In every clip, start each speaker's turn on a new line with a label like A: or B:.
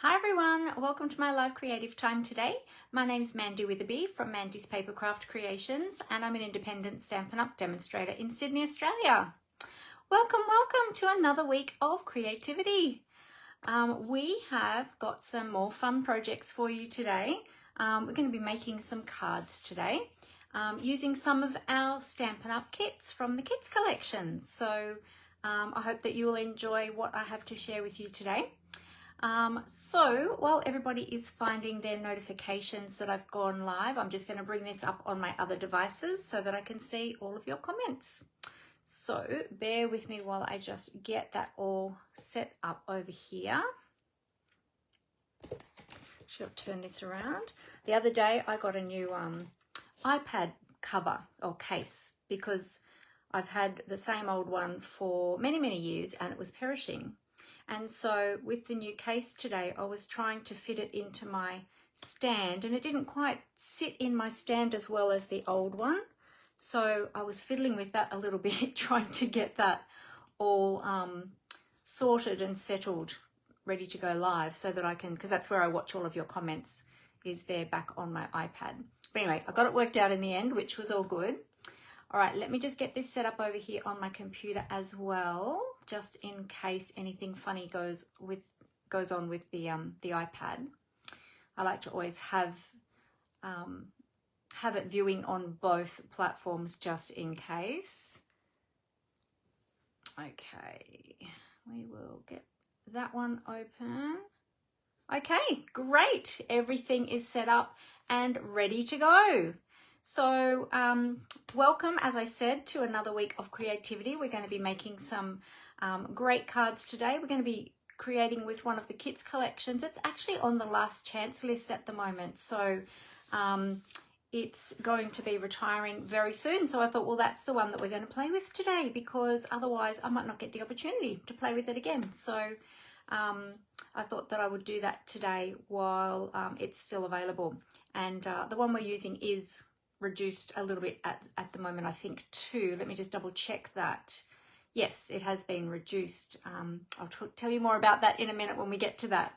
A: Hi everyone, welcome to my live creative time today. My name is Mandy Witherby from Mandy's Papercraft Creations and I'm an independent Stampin' Up! Demonstrator in Sydney, Australia. Welcome to another week of creativity. We have got some more fun projects for you today. We're going to be making some cards today using some of our Stampin' Up! Kits from the Kids collection. So I hope that you will enjoy what I have to share with you today. So while everybody is finding their notifications that I've gone live, I'm just going to bring this up on my other devices so that I can see all of your comments. So bear with me while I just get that all set up over here. Should have turned this around. The other day I got a new iPad cover or case because I've had the same old one for many years and it was perishing. And so with the new case today, I was trying to fit it into my stand and it didn't quite sit in my stand as well as the old one. So I was fiddling with that a little bit, trying to get that all sorted and settled, ready to go live so that I can, because that's where I watch all of your comments, is there back on my iPad. But anyway, I got it worked out in the end, which was all good. All right, let me just get this set up over here on my computer as well, just in case anything funny goes on with the iPad. I like to always have it viewing on both platforms just in case. Okay, we will get that one open. Okay, great. Everything is set up and ready to go. So welcome, as I said, to another week of creativity. We're going to be making some great cards today. We're going to be creating with one of the Kits collections. It's actually on the last chance list at the moment. So it's going to be retiring very soon. So I thought, well, that's the one that we're going to play with today because otherwise I might not get the opportunity to play with it again. So I thought that I would do that today while it's still available. And the one we're using is reduced a little bit at the moment, I think too. Let me just double check that. Yes, it has been reduced. I'll tell you more about that in a minute when we get to that.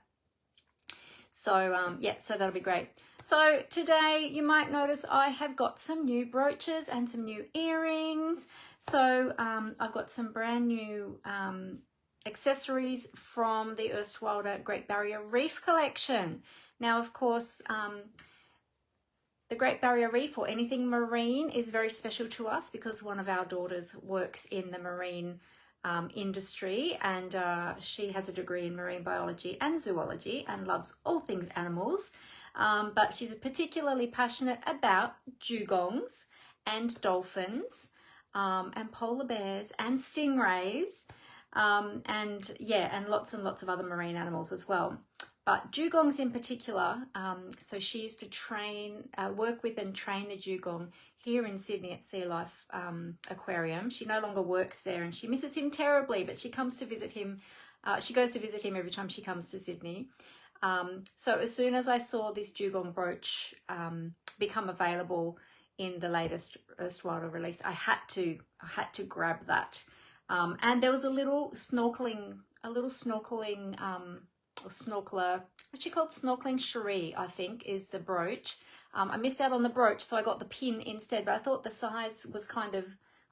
A: So yeah, so that'll be great. So today you might notice I have got some new brooches and some new earrings. So I've got some brand new accessories from the erstwhile Great Barrier Reef collection. Now, of course, the Great Barrier Reef or anything marine is very special to us because one of our daughters works in the marine industry and she has a degree in marine biology and zoology and loves all things animals. But she's particularly passionate about dugongs and dolphins and polar bears and stingrays and yeah, and lots of other marine animals as well. But dugongs in particular, so she used to work with and train the dugong here in Sydney at Sea Life Aquarium. She no longer works there and she misses him terribly, but she comes to visit him. She goes to visit him every time she comes to Sydney. So as soon as I saw this dugong brooch become available in the latest erstwhile release, I had to grab that. And there was a little snorkeling or snorkeler, what's she called? Snorkeling cherie, I think, is the brooch. I missed out on the brooch, so I got the pin instead, but I thought the size was kind of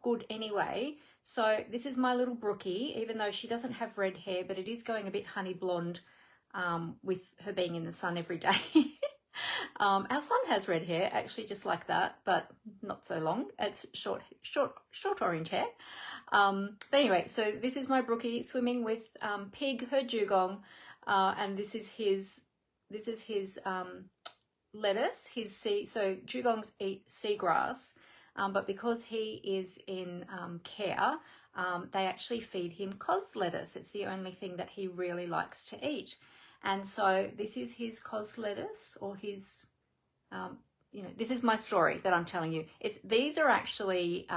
A: good anyway. So this is my little brookie, even though she doesn't have red hair, but it is going a bit honey blonde with her being in the sun every day. Our son has red hair, actually, just like that, but not so long. It's short orange hair. But anyway, so this is my brookie swimming with Pig, her dugong. And this is his lettuce, so dugongs eat seagrass, but because he is in care, they actually feed him cos lettuce. It's the only thing that he really likes to eat. And so this is his cos lettuce, or his, this is my story that I'm telling you. These are actually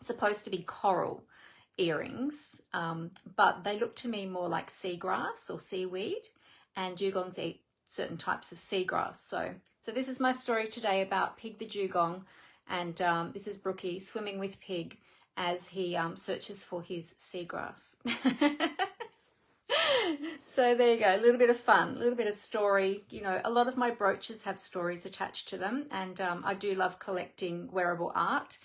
A: supposed to be coral earrings, but they look to me more like seagrass or seaweed, and dugongs eat certain types of seagrass. So this is my story today about Pig the dugong, and this is Brookie swimming with Pig as he searches for his seagrass. So there you go, a little bit of fun, a little bit of story. You know, a lot of my brooches have stories attached to them, and I do love collecting wearable art.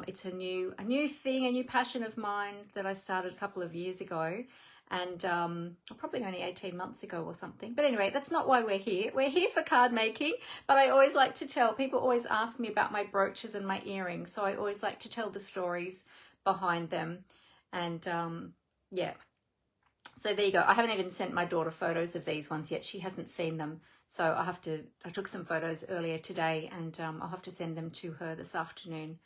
A: It's a new thing, a new passion of mine that I started a couple of years ago, and probably only 18 months ago or something. But anyway, that's not why we're here. We're here for card making, but I always like to tell, people always ask me about my brooches and my earrings, so I always like to tell the stories behind them. And yeah, so there you go. I haven't even sent my daughter photos of these ones yet. She hasn't seen them, so I took some photos earlier today, and I'll have to send them to her this afternoon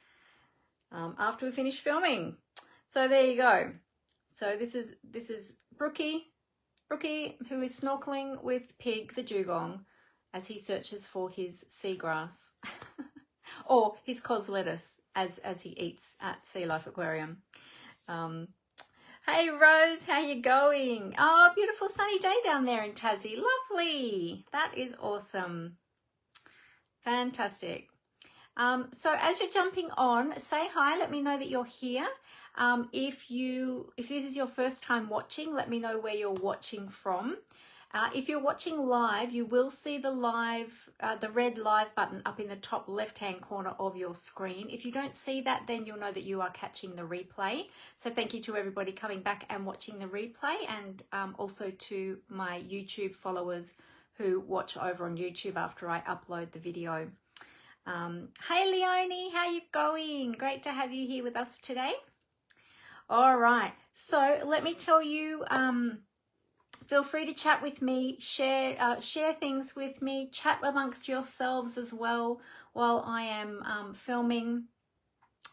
A: after we finish filming. So there you go. So this is Brookie, who is snorkeling with Pig the dugong as he searches for his seagrass or his cos lettuce as he eats at Sea Life Aquarium. Hey Rose, how you going? Oh, beautiful sunny day down there in Tassie. Lovely. That is awesome. Fantastic. So as you're jumping on, say hi, let me know that you're here. If this is your first time watching, let me know where you're watching from. If you're watching live, you will see the red live button up in the top left-hand corner of your screen. If you don't see that, then you'll know that you are catching the replay. So thank you to everybody coming back and watching the replay, and also to my YouTube followers who watch over on YouTube after I upload the video. Hey Leonie, how you going? Great to have you here with us today. All right, so let me tell you, feel free to chat with me, share things with me, chat amongst yourselves as well while I am filming.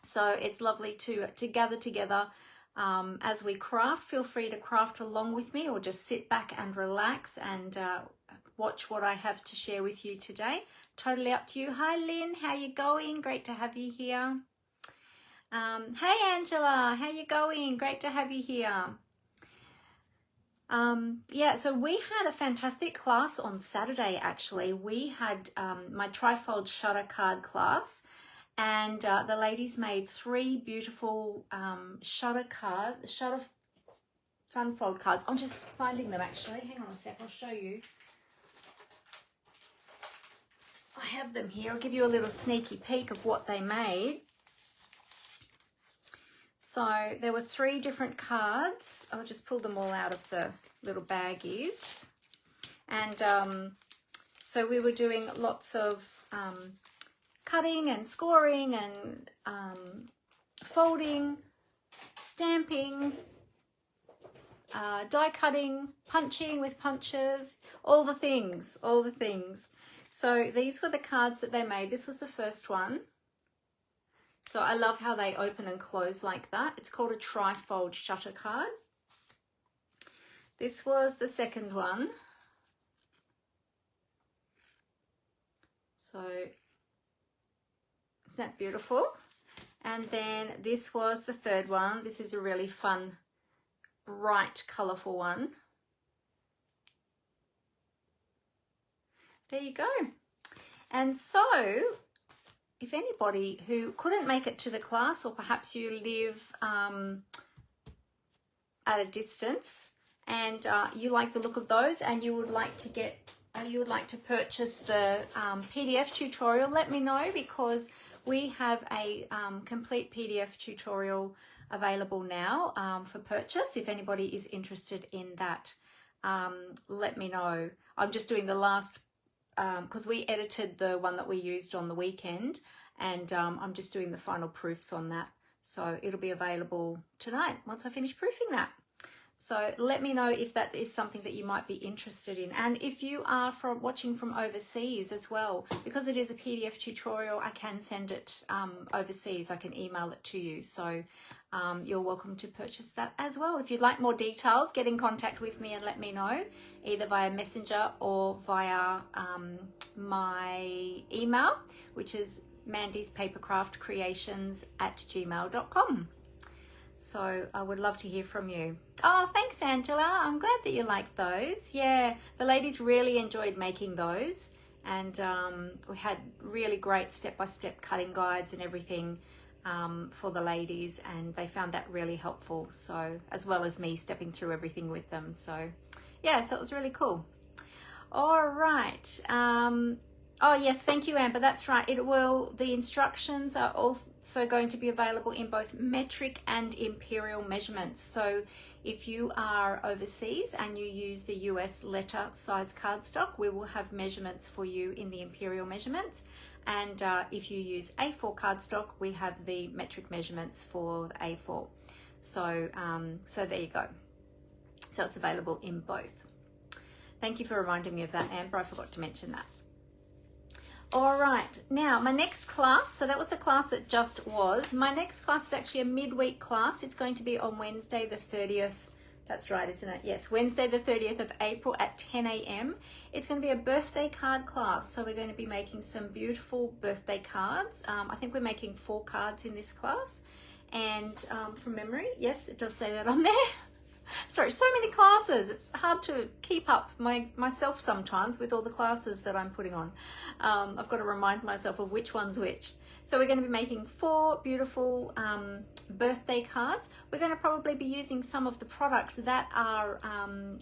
A: So it's lovely to gather together as we craft. Feel free to craft along with me, or just sit back and relax and watch what I have to share with you today. Totally up to you. Hi Lynn, how you going? Great to have you here. Hey Angela, how you going? Great to have you here. Yeah, so we had a fantastic class on Saturday. Actually, we had my trifold shutter card class, and the ladies made 3 beautiful shutter fun fold cards. I'm just finding them actually. Hang on a sec, I'll show you. I have them here. I'll give you a little sneaky peek of what they made. So there were 3 different cards. I'll just pull them all out of the little baggies. And so we were doing lots of cutting and scoring and folding, stamping, die cutting, punching with punches, all the things. So these were the cards that they made. This was the first one. So I love how they open and close like that. It's called a trifold shutter card. This was the second one. So isn't that beautiful? And then this was the third one. This is a really fun, bright, colourful one. There you go. And so if anybody who couldn't make it to the class, or perhaps you live at a distance and you like the look of those, and you would like to purchase the PDF tutorial, let me know, because we have a complete PDF tutorial available now for purchase. If anybody is interested in that, let me know. I'm just doing the last, because we edited the one that we used on the weekend, and I'm just doing the final proofs on that. So it'll be available tonight once I finish proofing that. So let me know if that is something that you might be interested in. And if you are watching from overseas as well, because it is a PDF tutorial, I can send it overseas. I can email it to you. So you're welcome to purchase that as well. If you'd like more details, get in contact with me and let me know, either via Messenger or via my email, which is mandyspapercraftcreations@gmail.com. So I would love to hear from you. Oh, thanks, Angela. I'm glad that you liked those. Yeah, the ladies really enjoyed making those, and we had really great step-by-step cutting guides and everything. for the ladies, and they found that really helpful. So, as well as me stepping through everything with them. So yeah, so it was really cool. All right. Oh yes, thank you, Amber. That's right. The instructions are also going to be available in both metric and imperial measurements. So if you are overseas and you use the US letter size cardstock, we will have measurements for you in the imperial measurements. And if you use A4 cardstock, we have the metric measurements for the A4. So, so there you go. So it's available in both. Thank you for reminding me of that, Amber. I forgot to mention that. All right, now my next class, so that was the class that just was. My next class is actually a midweek class. It's going to be on Wednesday the 30th. That's right, isn't it? Yes, Wednesday the 30th of April at 10 a.m. It's going to be a birthday card class. So we're going to be making some beautiful birthday cards. I think we're making 4 cards in this class. And from memory, yes, it does say that on there. Sorry, so many classes. It's hard to keep up myself sometimes with all the classes that I'm putting on. I've got to remind myself of which one's which. So we're going to be making 4 beautiful birthday cards. We're going to probably be using some of the products that are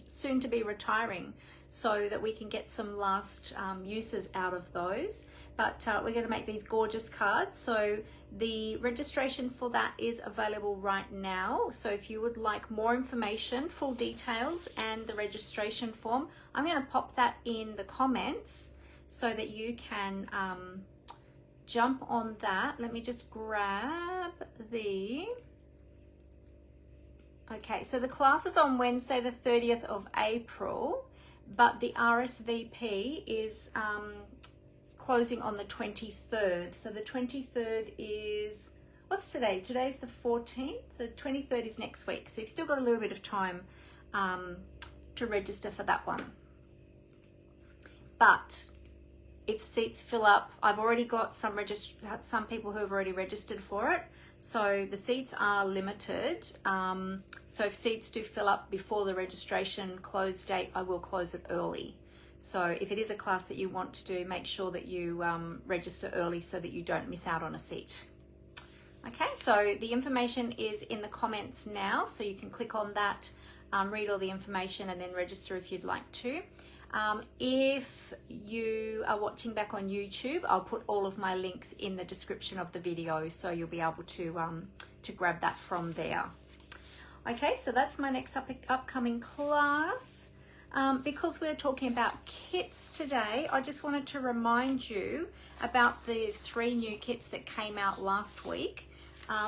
A: soon to be retiring so that we can get some last uses out of those. But we're going to make these gorgeous cards. So the registration for that is available right now. So if you would like more information, full details and the registration form, I'm going to pop that in the comments so that you can jump on that. Let me just grab the... Okay, so the class is on Wednesday the 30th of April, but the RSVP is closing on the 23rd. So the 23rd is, what's today? Today's the 14th. The 23rd is next week. So you've still got a little bit of time to register for that one. But if seats fill up, I've already got some people who have already registered for it. So the seats are limited. So if seats do fill up before the registration close date, I will close it early. So if it is a class that you want to do, make sure that you register early so that you don't miss out on a seat. Okay, so the information is in the comments now, so you can click on that, read all the information and then register if you'd like to. If you are watching back on YouTube, I'll put all of my links in the description of the video, so you'll be able to grab that from there. Okay, so that's my next upcoming class. Because we're talking about kits today, I just wanted to remind you about the 3 new kits that came out last week.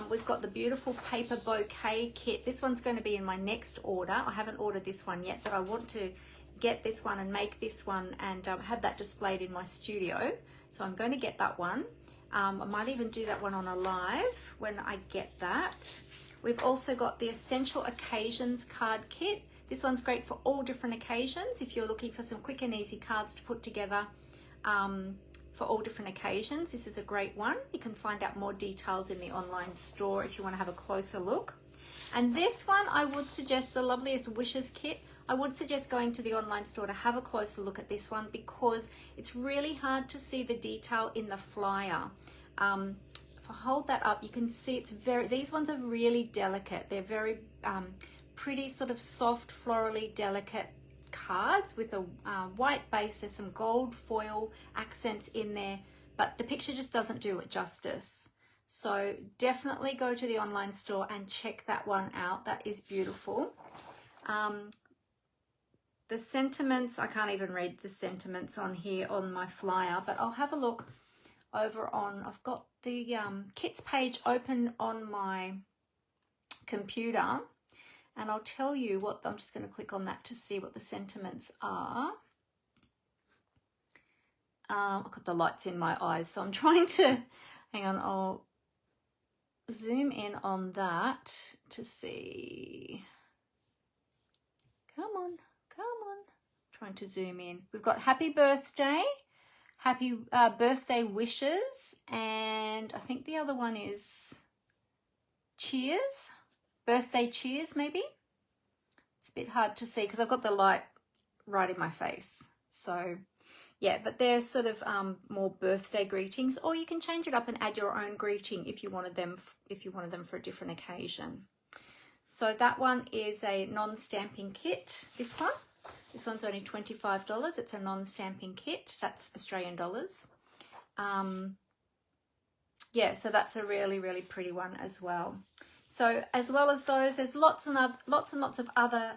A: We've got the beautiful paper bouquet kit. This one's going to be in my next order. I haven't ordered this one yet, but I want to get this one and make this one and have that displayed in my studio. So I'm going to get that one. I might even do that one on a live when I get that. We've also got the Essential Occasions card kit. This one's great for all different occasions. If you're looking for some quick and easy cards to put together for all different occasions, this is a great one. You can find out more details in the online store if you want to have a closer look. And this one, I would suggest the Loveliest Wishes kit. I would suggest going to the online store to have a closer look at this one because it's really hard to see the detail in the flyer. If I hold that up, you can see these ones are really delicate. They're very pretty sort of soft, florally delicate cards with a white base. There's some gold foil accents in there, but the picture just doesn't do it justice. So definitely go to the online store and check that one out. That is beautiful. The sentiments, I can't even read the sentiments on here on my flyer, but I'll have a look over on, I've got the kits page open on my computer. And I'll tell you what, I'm just going to click on that to see what the sentiments are. I've got the lights in my eyes, so I'm trying to, hang on, I'll zoom in on that to see. Come on, come on. Trying to zoom in. We've got happy birthday, happy birthday wishes, and I think the other one is cheers. Birthday cheers, maybe. It's a bit hard to see because I've got the light right in my face. So Yeah, but they're sort of more birthday greetings, or you can change it up and add your own greeting if you wanted them for a different occasion. So that one is a non-stamping kit. This one's only $25. It's a non-stamping kit. That's Australian dollars. Yeah, so that's a really, really pretty one as well. So as well as those, there's lots and lots of other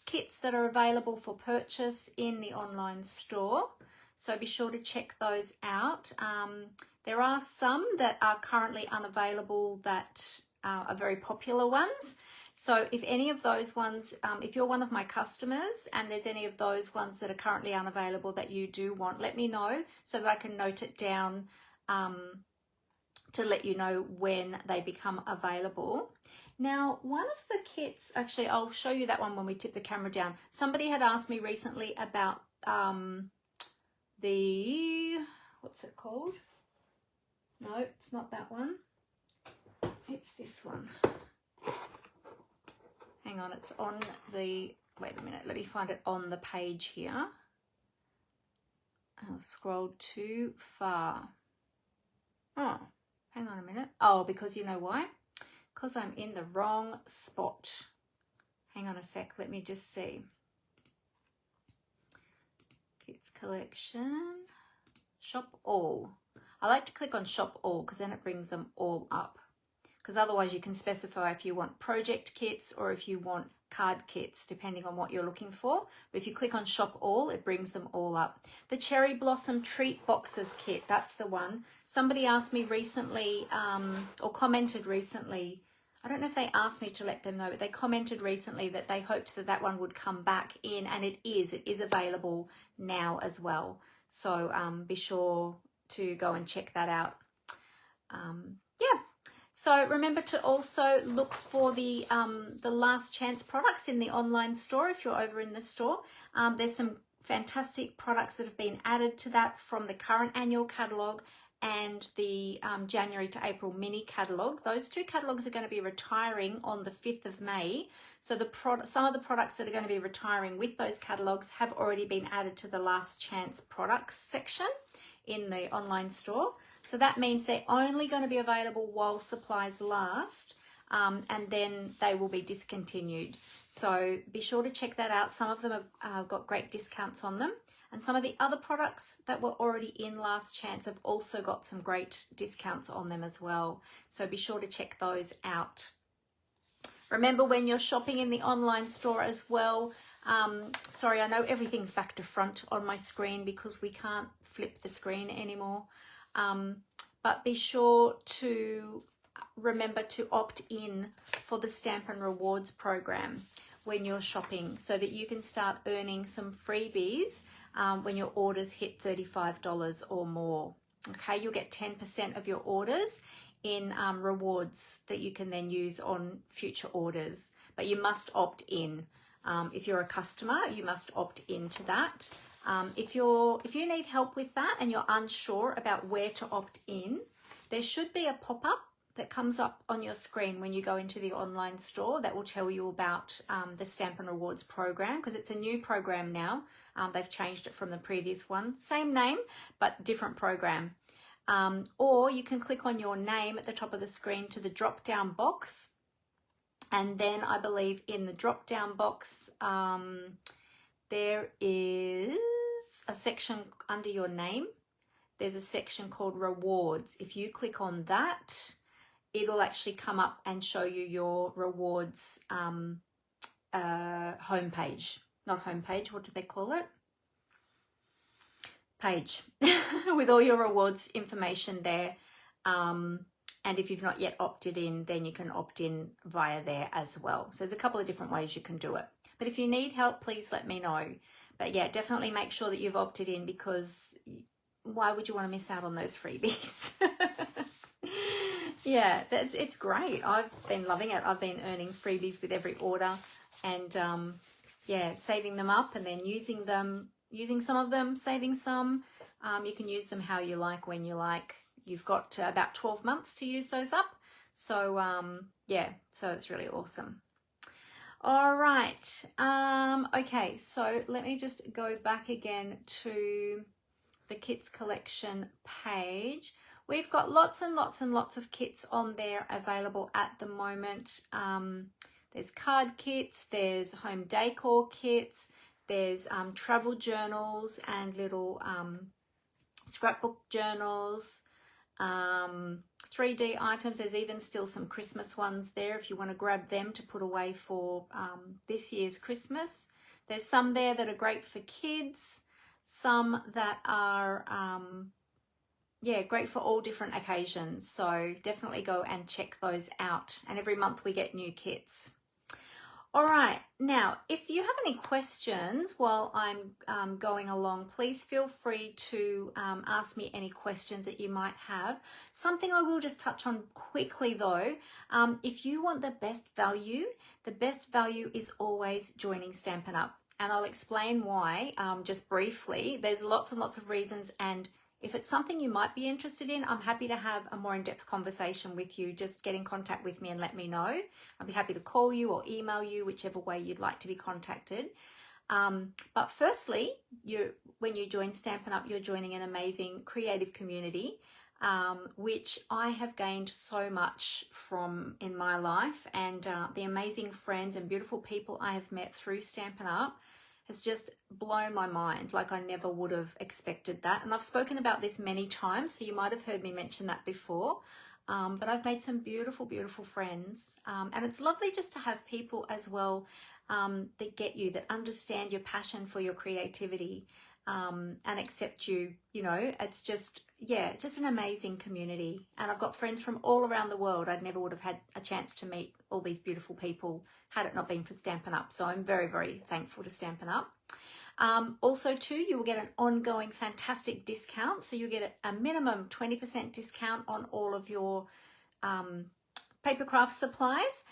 A: kits that are available for purchase in the online store. So be sure to check those out. There are some that are currently unavailable that are very popular ones. So if any of those ones, if you're one of my customers and there's any of those ones that are currently unavailable that you do want, let me know so that I can note it down to let you know when they become available. Now, one of the kits, actually, I'll show you that one when we tip the camera down. Somebody had asked me recently about what's it called? No, it's not that one. It's this one. Hang on, it's on the, wait a minute, let me find it on the page here. I've scrolled too far. Oh, hang on a minute. Oh, because you know why? Because I'm in the wrong spot. Hang on a sec, let me just see. Kits collection, shop all. I like to click on shop all because then it brings them all up. Because otherwise you can specify if you want project kits or if you want card kits, depending on what you're looking for. But if you click on shop all, it brings them all up. The Cherry Blossom Treat Boxes kit, that's the one. Somebody asked me recently, or commented recently, I don't know if they asked me to let them know, but they commented recently that they hoped that that one would come back in, and it is available now as well. So be sure to go and check that out. Yeah. So remember to also look for the last chance products in the online store if you're over in the store. There's some fantastic products that have been added to that from the current annual catalogue and the January to April mini catalogue. Those two catalogues are going to be retiring on the 5th of May. So some of the products that are going to be retiring with those catalogues have already been added to the last chance products section in the online store. So that means they're only going to be available while supplies last, and then they will be discontinued. So be sure to check that out. Some of them have got great discounts on them, and some of the other products that were already in last chance have also got some great discounts on them as well. So be sure to check those out. Remember, when you're shopping in the online store as well, sorry, I know everything's back to front on my screen because we can't flip the screen anymore. But be sure to remember to opt in for the Stampin' Rewards program when you're shopping so that you can start earning some freebies when your orders hit $35 or more. Okay, you'll get 10% of your orders in rewards that you can then use on future orders, but you must opt in. If you're a customer, you must opt into that. If you need help with that and you're unsure about where to opt in, there should be a pop-up that comes up on your screen when you go into the online store that will tell you about the Stampin' Rewards program, because it's a new program now. They've changed it from the previous one. Same name, but different program. Or you can click on your name at the top of the screen to the drop-down box. And then I believe in the drop-down box, there is a section under your name. There's a section called Rewards. If you click on that, it'll actually come up and show you your rewards homepage. Not homepage, what do they call it? Page with all your rewards information there. And if you've not yet opted in, then you can opt in via there as well. So there's a couple of different ways you can do it. But if you need help, please let me know. But yeah, definitely make sure that you've opted in, because why would you want to miss out on those freebies? Yeah, it's great. I've been loving it. I've been earning freebies with every order, and yeah, saving them up and then using some of them, saving some. You can use them how you like, when you like. You've got about 12 months to use those up. So yeah, so it's really awesome. All right. Okay, so let me just go back again to the kits collection page. We've got lots and lots and lots of kits on there available at the moment. There's card kits, there's home decor kits, there's travel journals and little scrapbook journals, 3D items. There's even still some Christmas ones there if you want to grab them to put away for this year's Christmas. There's some there that are great for kids, some that are great for all different occasions. So definitely go and check those out. And every month we get new kits. All right, now if you have any questions while I'm going along, please feel free to ask me any questions that you might have. Something I will just touch on quickly though, if you want the best value is always joining Stampin' Up! And I'll explain why just briefly. There's lots and lots of reasons, and if it's something you might be interested in, I'm happy to have a more in-depth conversation with you. Just get in contact with me and let me know. I'll be happy to call you or email you, whichever way you'd like to be contacted. But firstly, when you join Stampin' Up!, you're joining an amazing creative community, which I have gained so much from in my life, and the amazing friends and beautiful people I have met through Stampin' Up! Has just blown my mind. Like I never would have expected that. And I've spoken about this many times, so you might have heard me mention that before. But I've made some beautiful, beautiful friends. And it's lovely just to have people as well that get you, that understand your passion for your creativity and accept you. You know, it's just, yeah, it's just an amazing community. And I've got friends from all around the world. I never would have had a chance to meet all these beautiful people had it not been for Stampin' Up! So I'm very, very thankful to Stampin' Up! Also too, you will get an ongoing fantastic discount. So you get a minimum 20% discount on all of your paper craft supplies.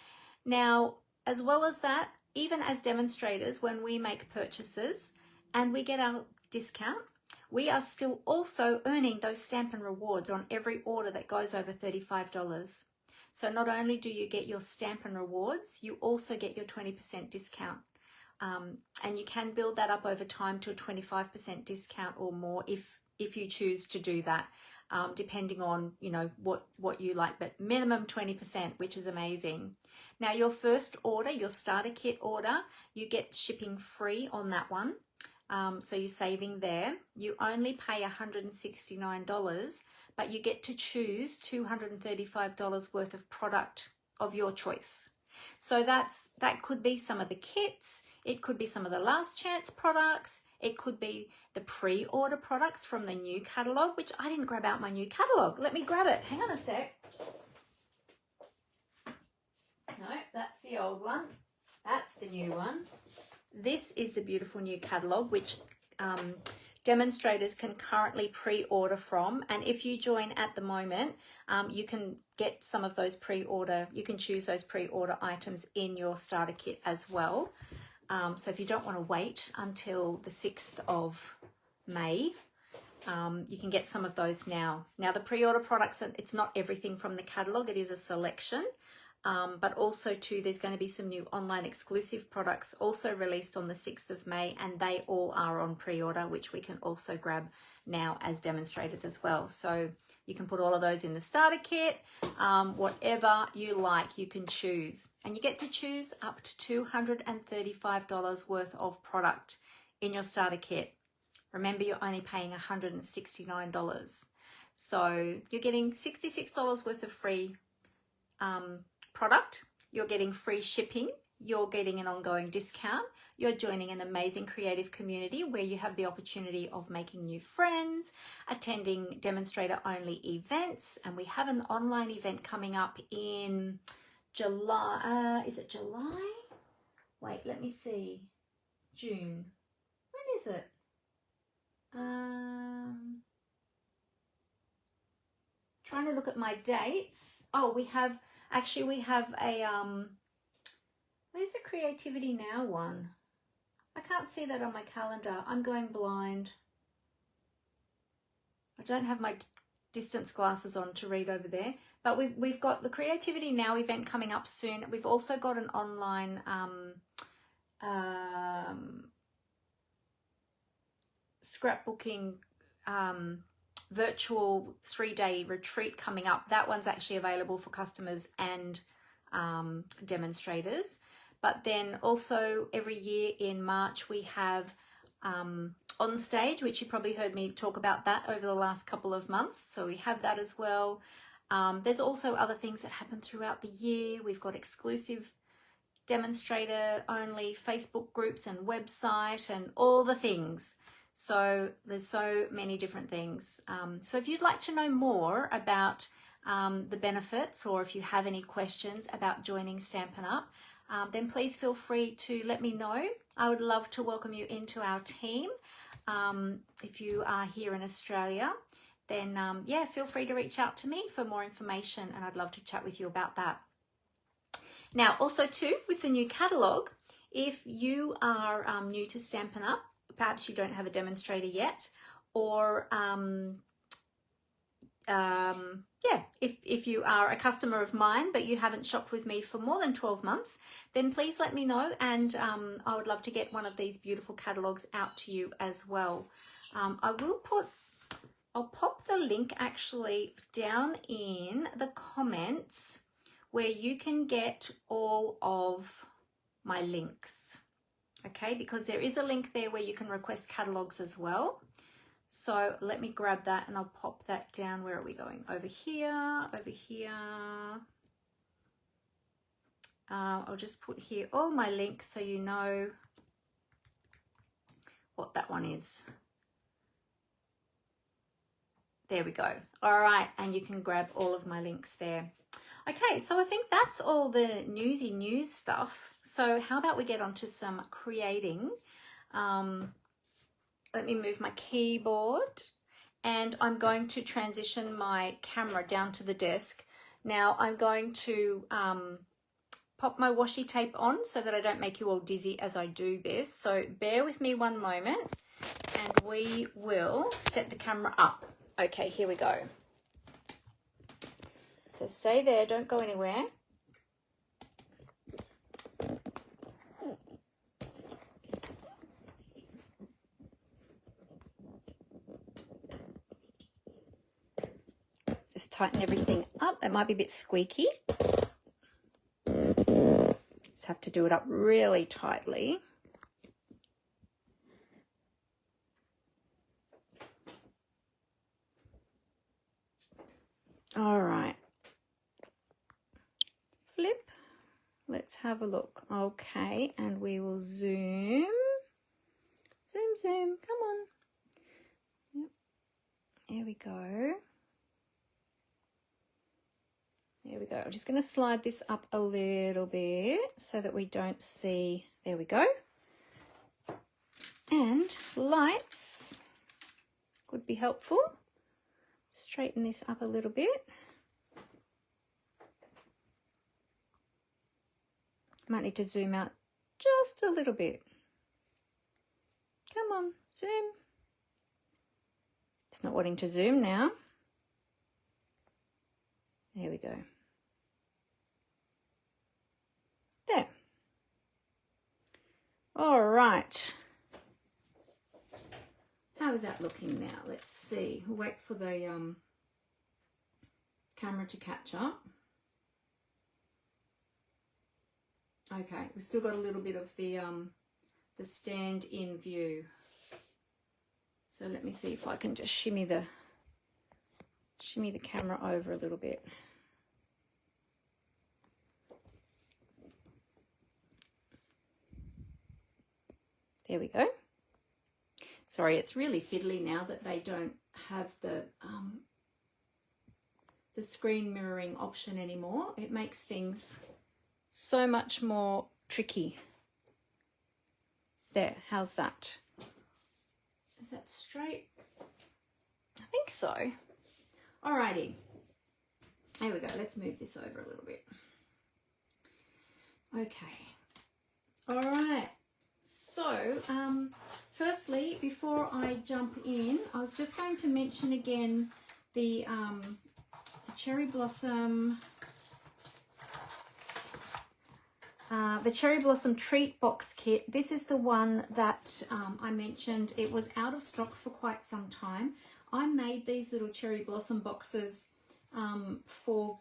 A: Now, as well as that, even as demonstrators, when we make purchases and we get our discount, we are still also earning those Stampin' rewards on every order that goes over $35. So not only do you get your Stampin' rewards, you also get your 20% discount. And you can build that up over time to a 25% discount or more if you choose to do that, depending on, you know, what you like, but minimum 20%, which is amazing. Now your first order, your starter kit order, you get shipping free on that one. So you're saving there. You only pay $169, but you get to choose $235 worth of product of your choice. So that could be some of the kits, it could be some of the last chance products, it could be the pre-order products from the new catalogue, which I didn't grab out my new catalogue. Let me grab it. Hang on a sec. No, that's the old one. That's the new one. This is the beautiful new catalogue, which demonstrators can currently pre-order from, and if you join at the moment, you can get some of those pre-order, you can choose those pre-order items in your starter kit as well. So if you don't want to wait until the 6th of May, you can get some of those now. Now the pre-order products, it's not everything from the catalogue, it is a selection. But also too, there's going to be some new online exclusive products also released on the 6th of May, and they all are on pre-order, which we can also grab now as demonstrators as well. So you can put all of those in the starter kit, whatever you like, you can choose. And you get to choose up to $235 worth of product in your starter kit. Remember, you're only paying $169. So you're getting $66 worth of free product, you're getting free shipping, you're getting an ongoing discount, you're joining an amazing creative community where you have the opportunity of making new friends, attending demonstrator only events, and we have an online event coming up in July. Is it July? Wait, let me see. June. When is it? Trying to look at my dates. Oh, we have a where's the Creativity Now one? I can't see that on my calendar. I'm going blind. I don't have my distance glasses on to read over there. But we've got the Creativity Now event coming up soon. We've also got an online scrapbooking virtual 3-day retreat coming up. That one's actually available for customers and demonstrators. But then also every year in March we have On Stage, which you probably heard me talk about that over the last couple of months. So we have that as well. There's also other things that happen throughout the year. We've got exclusive demonstrator only Facebook groups and website and all the things. So there's so many different things. So if you'd like to know more about the benefits, or if you have any questions about joining Stampin' Up, then please feel free to let me know. I would love to welcome you into our team. If you are here in Australia, then yeah, feel free to reach out to me for more information, and I'd love to chat with you about that. Now, also too, with the new catalogue, if you are new to Stampin' Up, perhaps you don't have a demonstrator yet, or yeah, if you are a customer of mine but you haven't shopped with me for more than 12 months, then please let me know, and I would love to get one of these beautiful catalogues out to you as well. I'll pop the link actually down in the comments where you can get all of my links. Okay, because there is a link there where you can request catalogs as well. So let me grab that and I'll pop that down. Where are we going? Over here, over here. I'll just put here all my links so you know what that one is. There we go. All right, and you can grab all of my links there. Okay, so I think that's all the newsy news stuff. So how about we get on to some creating. Let me move my keyboard, and I'm going to transition my camera down to the desk. Now I'm going to pop my washi tape on so that I don't make you all dizzy as I do this. So bear with me one moment and we will set the camera up. Okay, here we go. So stay there, don't go anywhere. Just tighten everything up. That might be a bit squeaky. Just have to do it up really tightly. All right. Flip. Let's have a look. Okay, and we will zoom. Zoom, zoom. Come on. Yep. There we go. There we go. I'm just going to slide this up a little bit so that we don't see. There we go. And lights could be helpful. Straighten this up a little bit. Might need to zoom out just a little bit. Come on, zoom. It's not wanting to zoom now. There we go. There. All right. How is that looking now? Let's see. We'll wait for the camera to catch up. Okay, we've still got a little bit of the stand in view. So let me see if I can just shimmy the camera over a little bit. There we go. Sorry, it's really fiddly now that they don't have the screen mirroring option anymore. It makes things so much more tricky. There, how's that? Is that straight? I think so. Alrighty. There we go. Let's move this over a little bit. Okay. All right. So, firstly, before I jump in, I was just going to mention again the Cherry Blossom, the Cherry Blossom Treat Box Kit. This is the one that I mentioned. It was out of stock for quite some time. I made these little Cherry Blossom boxes for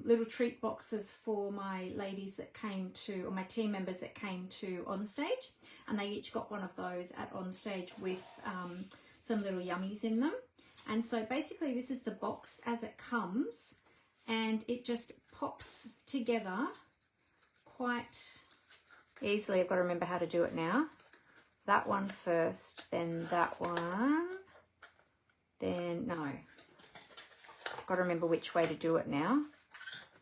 A: little treat boxes for my ladies that came to, or my team members that came to On Stage, and they each got one of those at On Stage with some little yummies in them. And so basically this is the box as it comes, and it just pops together quite easily. I've got to remember how to do it now. That one first, then that one, then no. I've got to remember which way to do it now.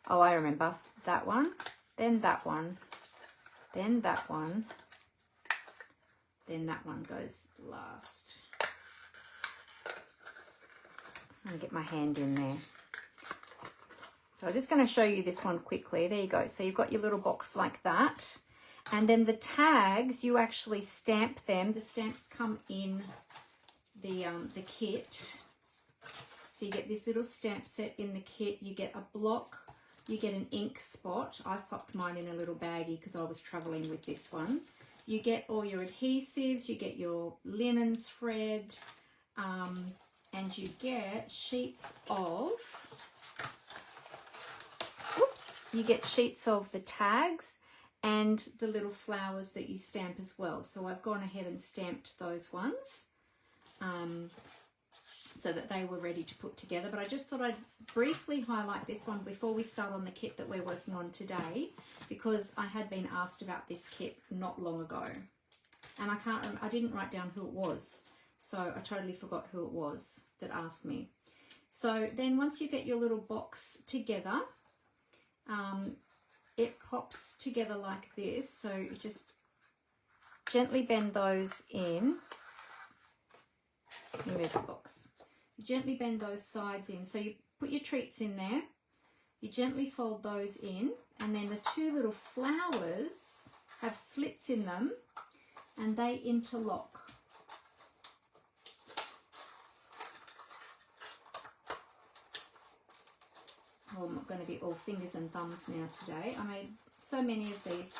A: Oh, I remember. That one, then that one, then that one, then that one goes last. I'm going to get my hand in there. So I'm just going to show you this one quickly. There you go. So you've got your little box like that. And then the tags, you actually stamp them. The stamps come in the kit. So you get this little stamp set in the kit. You get a block. You get an ink spot. I've popped mine in a little baggie because I was traveling with this one. You get all your adhesives. You get your linen thread. And you get sheets of, you get sheets of the tags and the little flowers that you stamp as well. So I've gone ahead and stamped those ones so that they were ready to put together. But I just thought I'd briefly highlight this one before we start on the kit that we're working on today, because I had been asked about this kit not long ago. And I didn't write down who it was. So I totally forgot who it was that asked me. So then once you get your little box together, it pops together like this. So you just gently bend those in. Let me move the box. You gently bend those sides in. So you put your treats in there. You gently fold those in. And then the two little flowers have slits in them and they interlock. Oh, I'm not going to be all fingers and thumbs now today. I made so many of these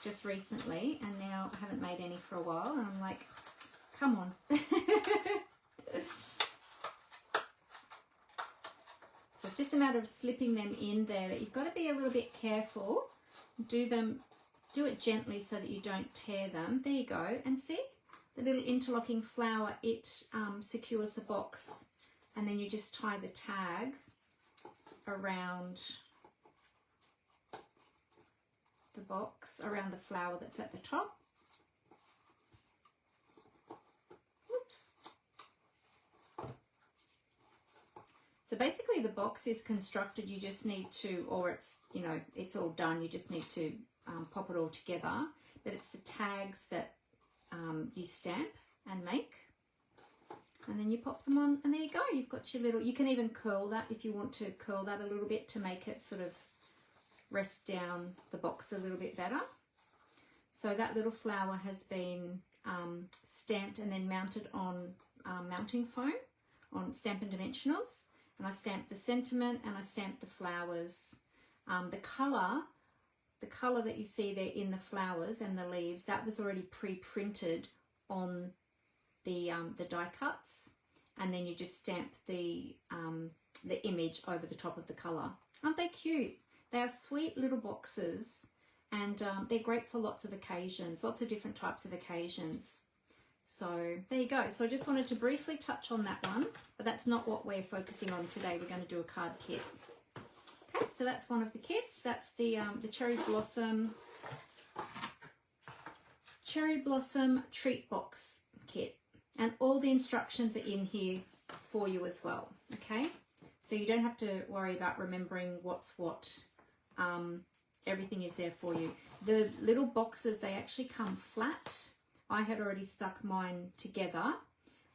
A: just recently, and now I haven't made any for a while, and I'm like, come on. So it's just a matter of slipping them in there, but you've got to be a little bit careful. Do it gently so that you don't tear them. There you go. And see the little interlocking flower, it secures the box, and then you just tie the tag around the box, around the flower that's at the top. Oops. So basically the box is constructed, you just need to, or it's, you know, it's all done, you just need to pop it all together. But it's the tags that you stamp and make. And then you pop them on, and there you go. You've got your little, you can even curl that if you want to curl that a little bit to make it sort of rest down the box a little bit better. So that little flower has been stamped and then mounted on mounting foam on Stampin' Dimensionals. And I stamped the sentiment and I stamped the flowers. The colour that you see there in the flowers and the leaves, that was already pre-printed on the die cuts, and then you just stamp the image over the top of the colour. Aren't they cute? They are sweet little boxes, and they're great for lots of occasions, lots of different types of occasions. So there you go. So I just wanted to briefly touch on that one, but that's not what we're focusing on today. We're going to do a card kit. Okay, so that's one of the kits. That's the Cherry Blossom Treat Box kit. And all the instructions are in here for you as well, okay? So you don't have to worry about remembering what's what. Everything is there for you. The little boxes, they actually come flat. I had already stuck mine together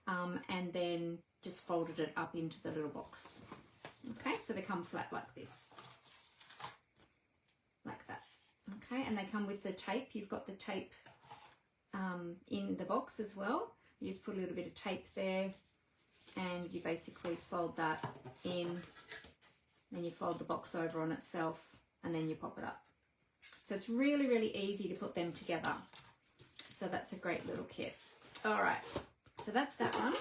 A: and then just folded it up into the little box. Okay, so they come flat like this. Like that. Okay, and they come with the tape. You've got the tape in the box as well. You just put a little bit of tape there and you basically fold that in then you fold the box over on itself, and then you pop it up. So it's really, really easy to put them together. So that's a great little kit. All right, so that's that one.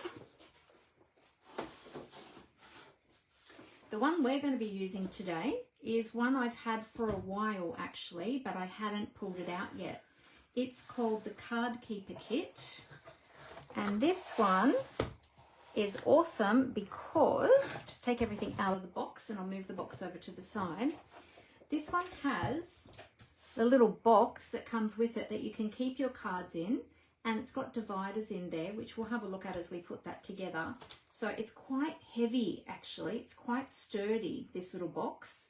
A: The one we're going to be using today is one I've had for a while actually, but I hadn't pulled it out yet. It's called the Card Keeper Kit. And this one is awesome because, just take everything out of the box and I'll move the box over to the side. This one has the little box that comes with it that you can keep your cards in, and it's got dividers in there, which we'll have a look at as we put that together. So it's quite heavy actually, it's quite sturdy, this little box.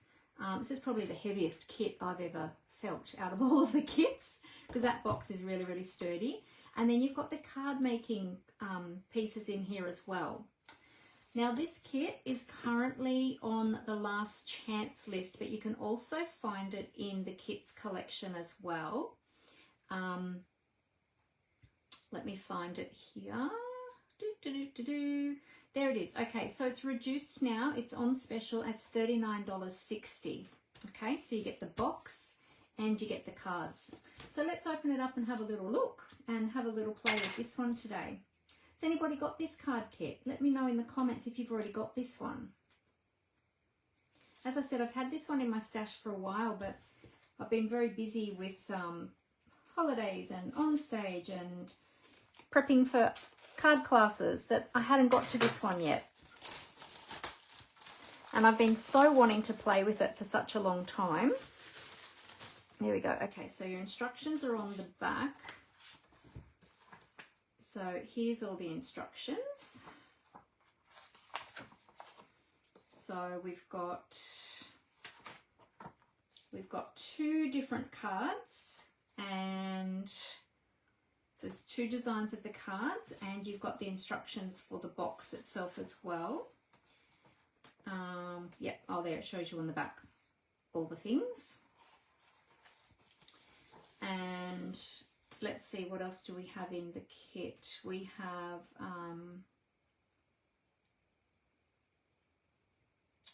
A: This is probably the heaviest kit I've ever felt out of all of the kits, because that box is really, really sturdy. And then you've got the card making pieces in here as well. Now this kit is currently on the last chance list, but you can also find it in the kits collection as well. Let me find it here. There it is. Okay, so it's reduced now. It's on special. It's $39.60. Okay, so you get the box and you get the cards. So let's open it up and have a little look and have a little play with this one today. Has anybody got this card kit? Let me know in the comments if you've already got this one. As I said, I've had this one in my stash for a while, but I've been very busy with holidays and on stage and prepping for card classes that I hadn't got to this one yet. And I've been so wanting to play with it for such a long time. There we go. Okay, so your instructions are on the back. So here's all the instructions. So we've got 2 different cards, and so there's 2 designs of the cards, and you've got the instructions for the box itself as well. Yep, oh there, it shows you on the back all the things. And let's see, what else do we have in the kit? We have,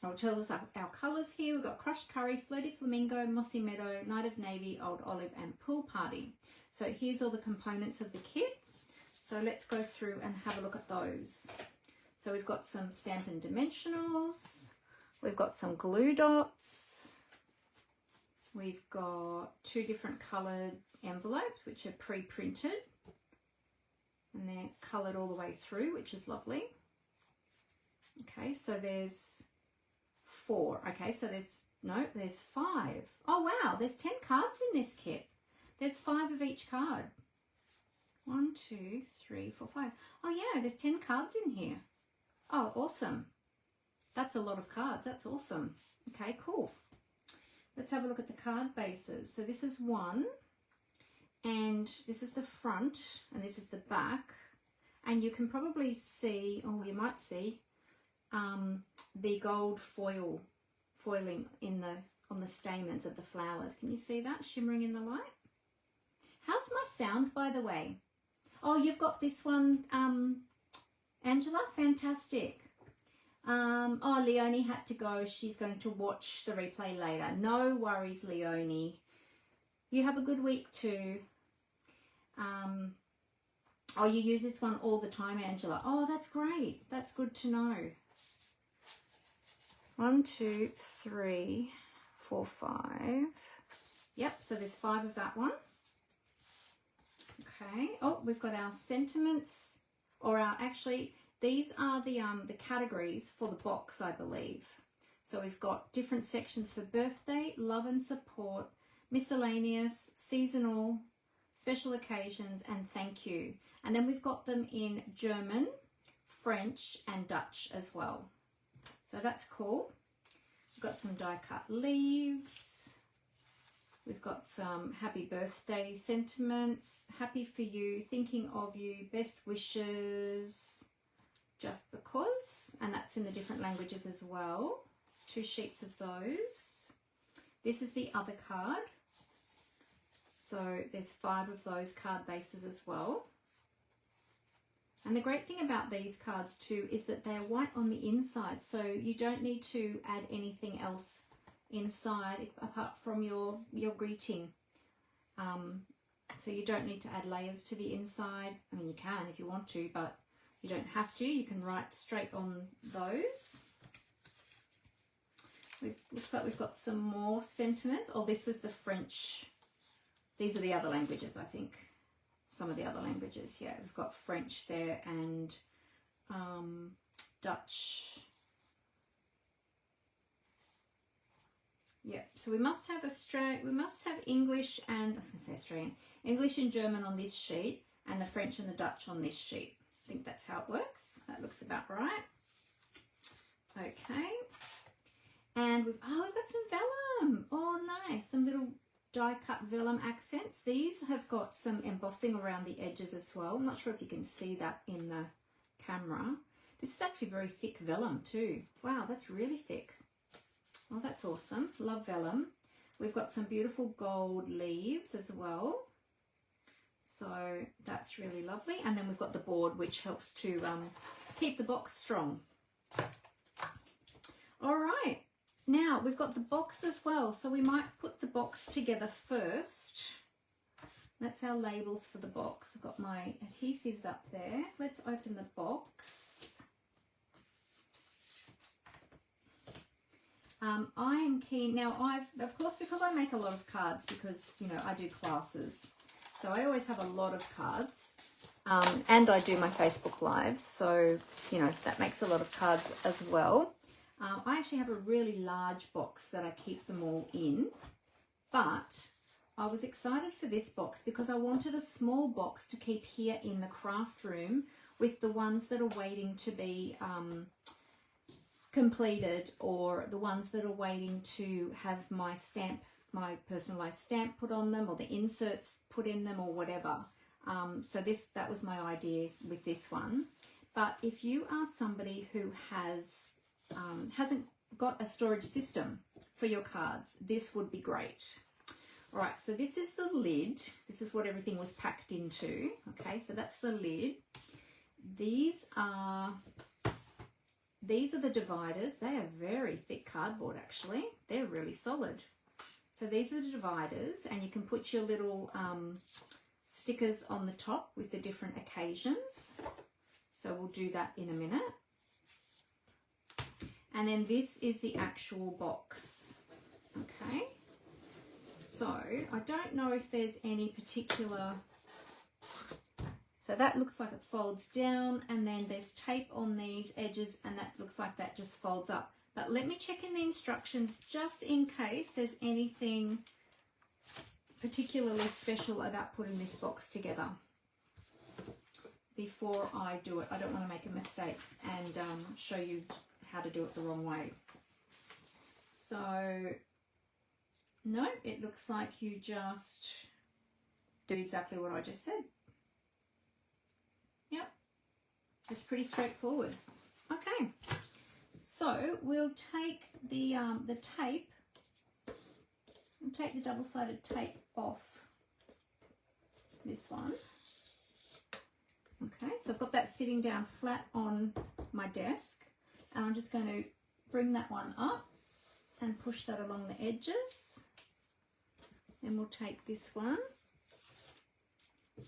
A: it tells us our colours here. We've got Crushed Curry, Flirty Flamingo, Mossy Meadow, Night of Navy, Old Olive and Pool Party. So here's all the components of the kit. So let's go through and have a look at those. So we've got some Stampin' Dimensionals. We've got some glue dots. We've got 2 different coloured envelopes, which are pre-printed. And they're coloured all the way through, which is lovely. Okay, so there's 4. Okay, so there's 5. Oh, wow, there's 10 cards in this kit. There's 5 of each card. 1, 2, 3, 4, 5. Oh, yeah, there's 10 cards in here. Oh, awesome. That's a lot of cards. That's awesome. Okay, cool. Let's have a look at the card bases. So this is one, and this is the front, and this is the back. And you can probably see, or you might see, the gold foiling on the stamens of the flowers. Can you see that shimmering in the light? How's my sound, by the way? Oh, you've got this one, Angela? Fantastic. Oh, Leonie had to go. She's going to watch the replay later. No worries, Leonie. You have a good week too. Oh, you use this one all the time, Angela. Oh, that's great. That's good to know. 1, 2, 3, 4, 5. Yep, so there's 5 of that one. Okay. Oh, we've got our sentiments, or our, actually, these are the categories for the box, I believe. So we've got different sections for birthday, love and support, miscellaneous, seasonal, special occasions, and thank you. And then we've got them in German, French, and Dutch as well. So that's cool. We've got some die-cut leaves. We've got some happy birthday sentiments, happy for you, thinking of you, best wishes, just because, and that's in the different languages as well. It's 2 sheets of those. This is the other card. So there's 5 of those card bases as well. And the great thing about these cards too is that they're white on the inside, so you don't need to add anything else inside apart from your greeting. So you don't need to add layers to the inside. I mean, you can if you want to, but you don't have to. You can write straight on those. Looks like we've got some more sentiments. Oh, this is the French. These are the other languages, I think. Some of the other languages, yeah. We've got French there and Dutch. Yeah, so we must have English and, I was going to say Australian, English and German on this sheet and the French and the Dutch on this sheet. I think that's how it works. That looks about right. Okay. And we've got some vellum. Oh, nice. Some little die cut vellum accents. These have got some embossing around the edges as well. I'm not sure if you can see that in the camera. This is actually very thick vellum too. Wow, that's really thick. Oh, that's awesome. Love vellum. We've got some beautiful gold leaves as well. So that's really lovely. And then we've got the board, which helps to keep the box strong. All right. Now we've got the box as well. So we might put the box together first. That's our labels for the box. I've got my adhesives up there. Let's open the box. I am keen now. Of course, because I make a lot of cards, because you know I do classes, so I always have a lot of cards, and I do my Facebook lives, so you know that makes a lot of cards as well. I actually have a really large box that I keep them all in, but I was excited for this box because I wanted a small box to keep here in the craft room with the ones that are waiting to be completed, or the ones that are waiting to have my personalized stamp put on them, or the inserts put in them, or whatever. So that was my idea with this one. But if you are somebody who hasn't got a storage system for your cards, this would be great. All right, so this is the lid. This is what everything was packed into. Okay, so that's the lid. These are the dividers. They are very thick cardboard, actually. They're really solid. So these are the dividers, and you can put your little stickers on the top with the different occasions. So we'll do that in a minute. And then this is the actual box. Okay. So I don't know if there's any particular... So that looks like it folds down, and then there's tape on these edges, and that looks like that just folds up. But let me check in the instructions just in case there's anything particularly special about putting this box together before I do it. I don't want to make a mistake and show you how to do it the wrong way. So, no, it looks like you just do exactly what I just said. Yep, it's pretty straightforward. Okay, so we'll take the tape. We'll take the double-sided tape off this one. Okay, so I've got that sitting down flat on my desk, and I'm just going to bring that one up and push that along the edges. Then we'll take this one.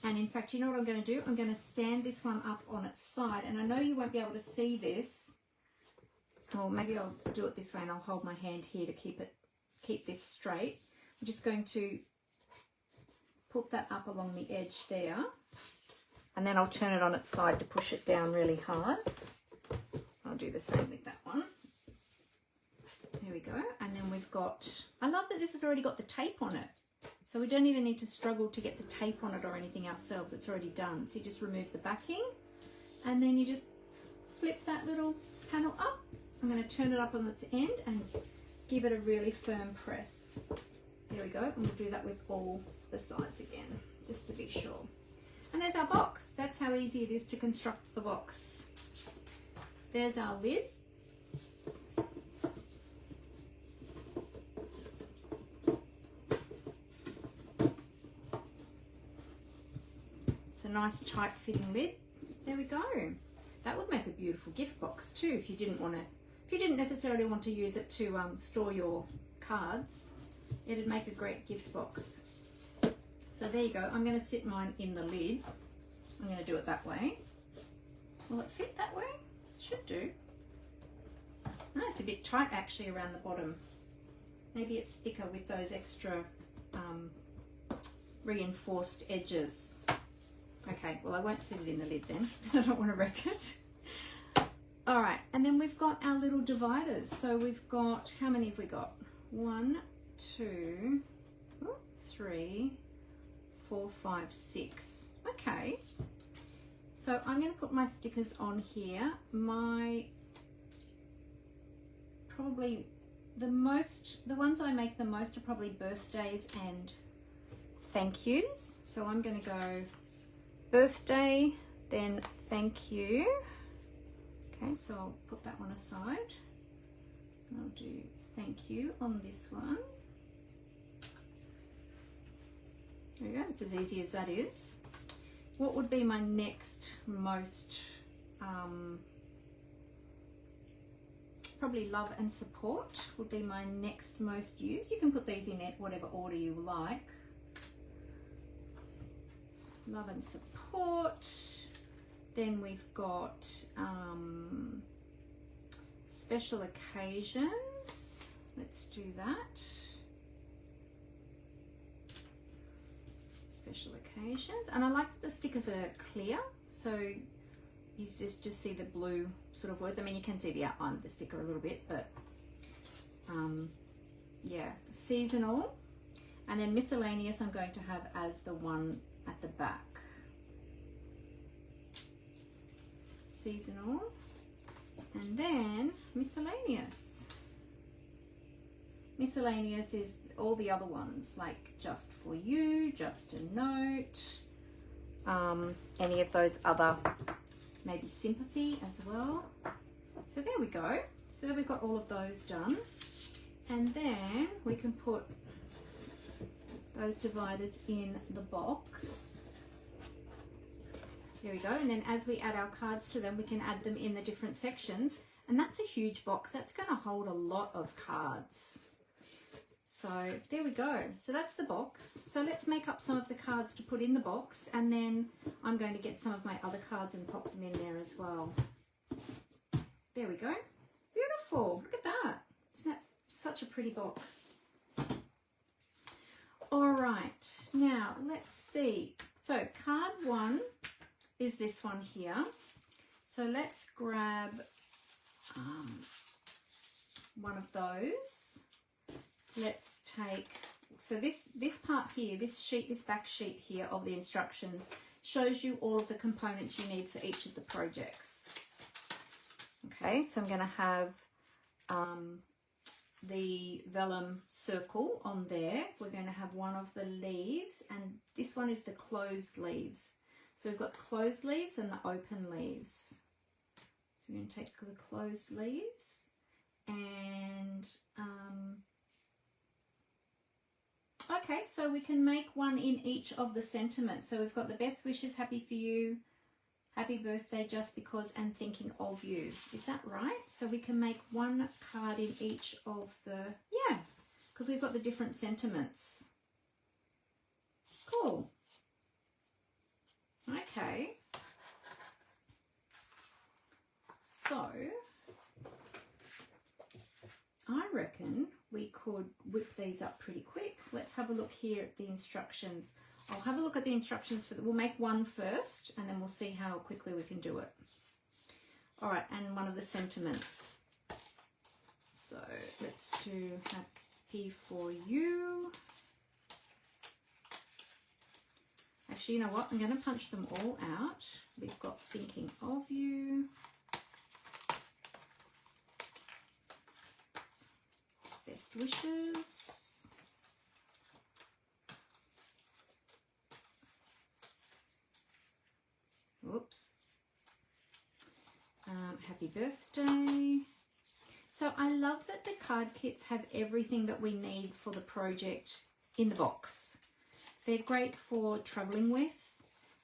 A: And in fact, you know what I'm going to do? I'm going to stand this one up on its side. And I know you won't be able to see this. Or maybe I'll do it this way and I'll hold my hand here to keep this straight. I'm just going to put that up along the edge there. And then I'll turn it on its side to push it down really hard. I'll do the same with that one. There we go. And then we've got, I love that this has already got the tape on it. So we don't even need to struggle to get the tape on it or anything ourselves. It's already done. So you just remove the backing and then you just flip that little panel up. I'm going to turn it up on its end and give it a really firm press. There we go. And we'll do that with all the sides again, just to be sure. And there's our box. That's how easy it is to construct the box. There's our lid. Nice tight fitting lid. there we go. That would make a beautiful gift box too if you didn't necessarily want to use it to store your cards. It'd make a great gift box. So there you go. I'm going to sit mine in the lid. I'm going to do it that way. Will it fit that way? Should do. No, it's a bit tight actually around the bottom. Maybe it's thicker with those extra reinforced edges. Okay, well I won't sit it in the lid then. I don't want to wreck it. All right, and then we've got our little dividers. So we've got, how many have we got? 1, 2, 3, 4, 5, 6. Okay. So I'm going to put my stickers on here. Probably the ones I make the most are probably birthdays and thank yous. So I'm going to go birthday, then thank you. Okay, so I'll put that one aside. I'll do thank you on this one. There we go, it's as easy as that is. What would be my next most, probably love and support would be my next most used. You can put these in whatever order you like. Love and support. Then we've got special occasions. Let's do that. Special occasions. And I like that the stickers are clear, so you just see the blue sort of words. I mean, you can see the outline of the sticker a little bit, but yeah, seasonal. And then miscellaneous I'm going to have as the one at the back. Seasonal, and then miscellaneous. Miscellaneous is all the other ones, like just for you, just a note, any of those other, maybe sympathy as well. So there we go. So we've got all of those done, and then we can put those dividers in the box. There we go. And then as we add our cards to them, we can add them in the different sections. And that's a huge box. That's going to hold a lot of cards. So there we go. So that's the box. So let's make up some of the cards to put in the box. And then I'm going to get some of my other cards and pop them in there as well. There we go. Beautiful. Look at that. Isn't that such a pretty box? All right. Now let's see. So card 1 is this one here. So let's grab one of those. Let's take, so this part here, this sheet, this back sheet here of the instructions shows you all of the components you need for each of the projects. Okay, so I'm going to have the vellum circle on there. We're going to have one of the leaves, and this one is the closed leaves. So we've got the closed leaves and the open leaves. So we're going to take the closed leaves and okay, so we can make one in each of the sentiments. So we've got the best wishes, happy for you, happy birthday, just because, and thinking of you. Is that right? So we can make one card in each of the, yeah, because we've got the different sentiments. Cool. Okay. So I reckon we could whip these up pretty quick. Let's have a look here at the instructions. I'll have a look at the instructions for we'll make one first and then we'll see how quickly we can do it. All right, and one of the sentiments. So let's do happy for you. Actually, you know what? I'm going to punch them all out. We've got thinking of you. Best wishes. Whoops. Happy birthday. So I love that the card kits have everything that we need for the project in the box. They're great for traveling with.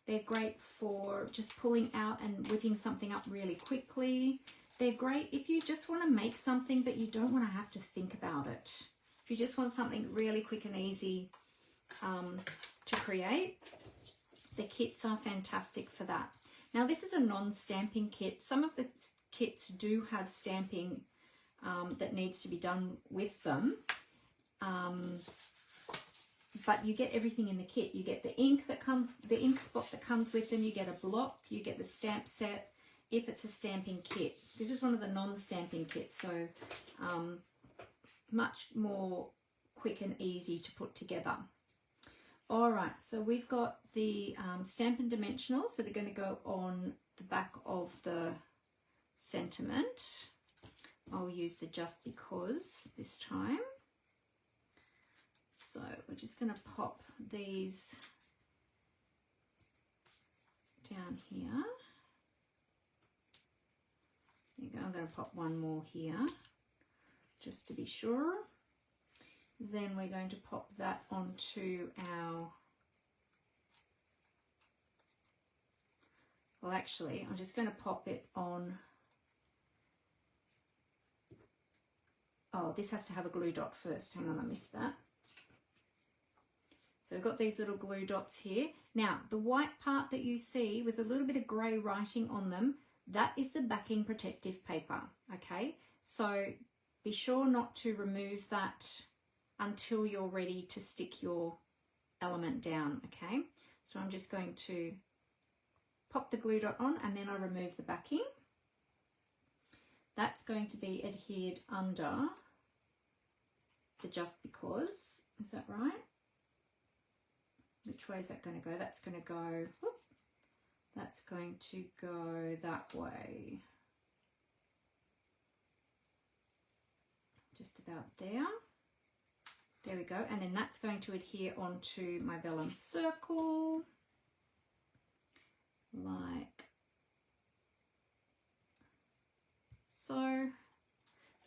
A: They're great for just pulling out and whipping something up really quickly. They're great if you just want to make something but you don't want to have to think about it. If you just want something really quick and easy to create, the kits are fantastic for that. Now this is a non-stamping kit. Some of the kits do have stamping that needs to be done with them. But you get everything in the kit. You get the ink that comes, the ink spot that comes with them. You get a block. You get the stamp set if it's a stamping kit. This is one of the non-stamping kits, so much more quick and easy to put together. All right, so we've got the Stampin' Dimensionals, so they're going to go on the back of the sentiment. I'll use the Just Because this time. So we're just going to pop these down here. There you go. I'm going to pop one more here just to be sure. Then we're going to pop that onto our, well actually I'm just going to pop it on, oh this has to have a glue dot first, hang on I missed that. So we've got these little glue dots here. Now, the white part that you see with a little bit of grey writing on them, that is the backing protective paper, okay? So be sure not to remove that until you're ready to stick your element down, okay? So I'm just going to pop the glue dot on and then I remove the backing. That's going to be adhered under the Just Because, is that right? Which way is that going to go? That's going to go, whoop, that's going to go that way. Just about there. There we go. And then that's going to adhere onto my vellum circle. Like so.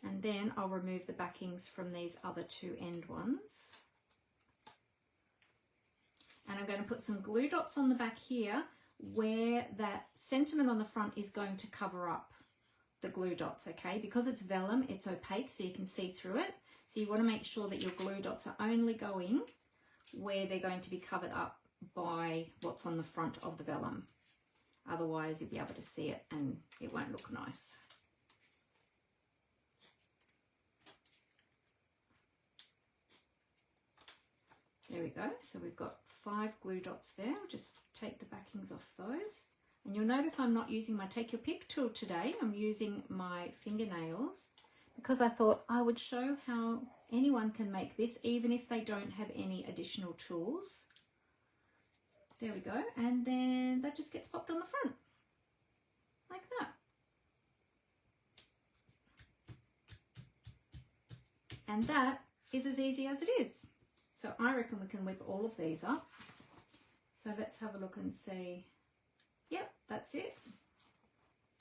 A: And then I'll remove the backings from these other two end ones. And I'm going to put some glue dots on the back here where that sentiment on the front is going to cover up the glue dots, okay? Because it's vellum, it's opaque, so you can see through it. So you want to make sure that your glue dots are only going where they're going to be covered up by what's on the front of the vellum. Otherwise, you'll be able to see it and it won't look nice. There we go. So we've got 5 glue dots there. I'll just take the backings off those. And you'll notice I'm not using my Take Your Pick tool today. I'm using my fingernails because I thought I would show how anyone can make this even if they don't have any additional tools. There we go. And then that just gets popped on the front like that. And that is as easy as it is. So I reckon we can whip all of these up. So let's have a look and see. Yep, that's it.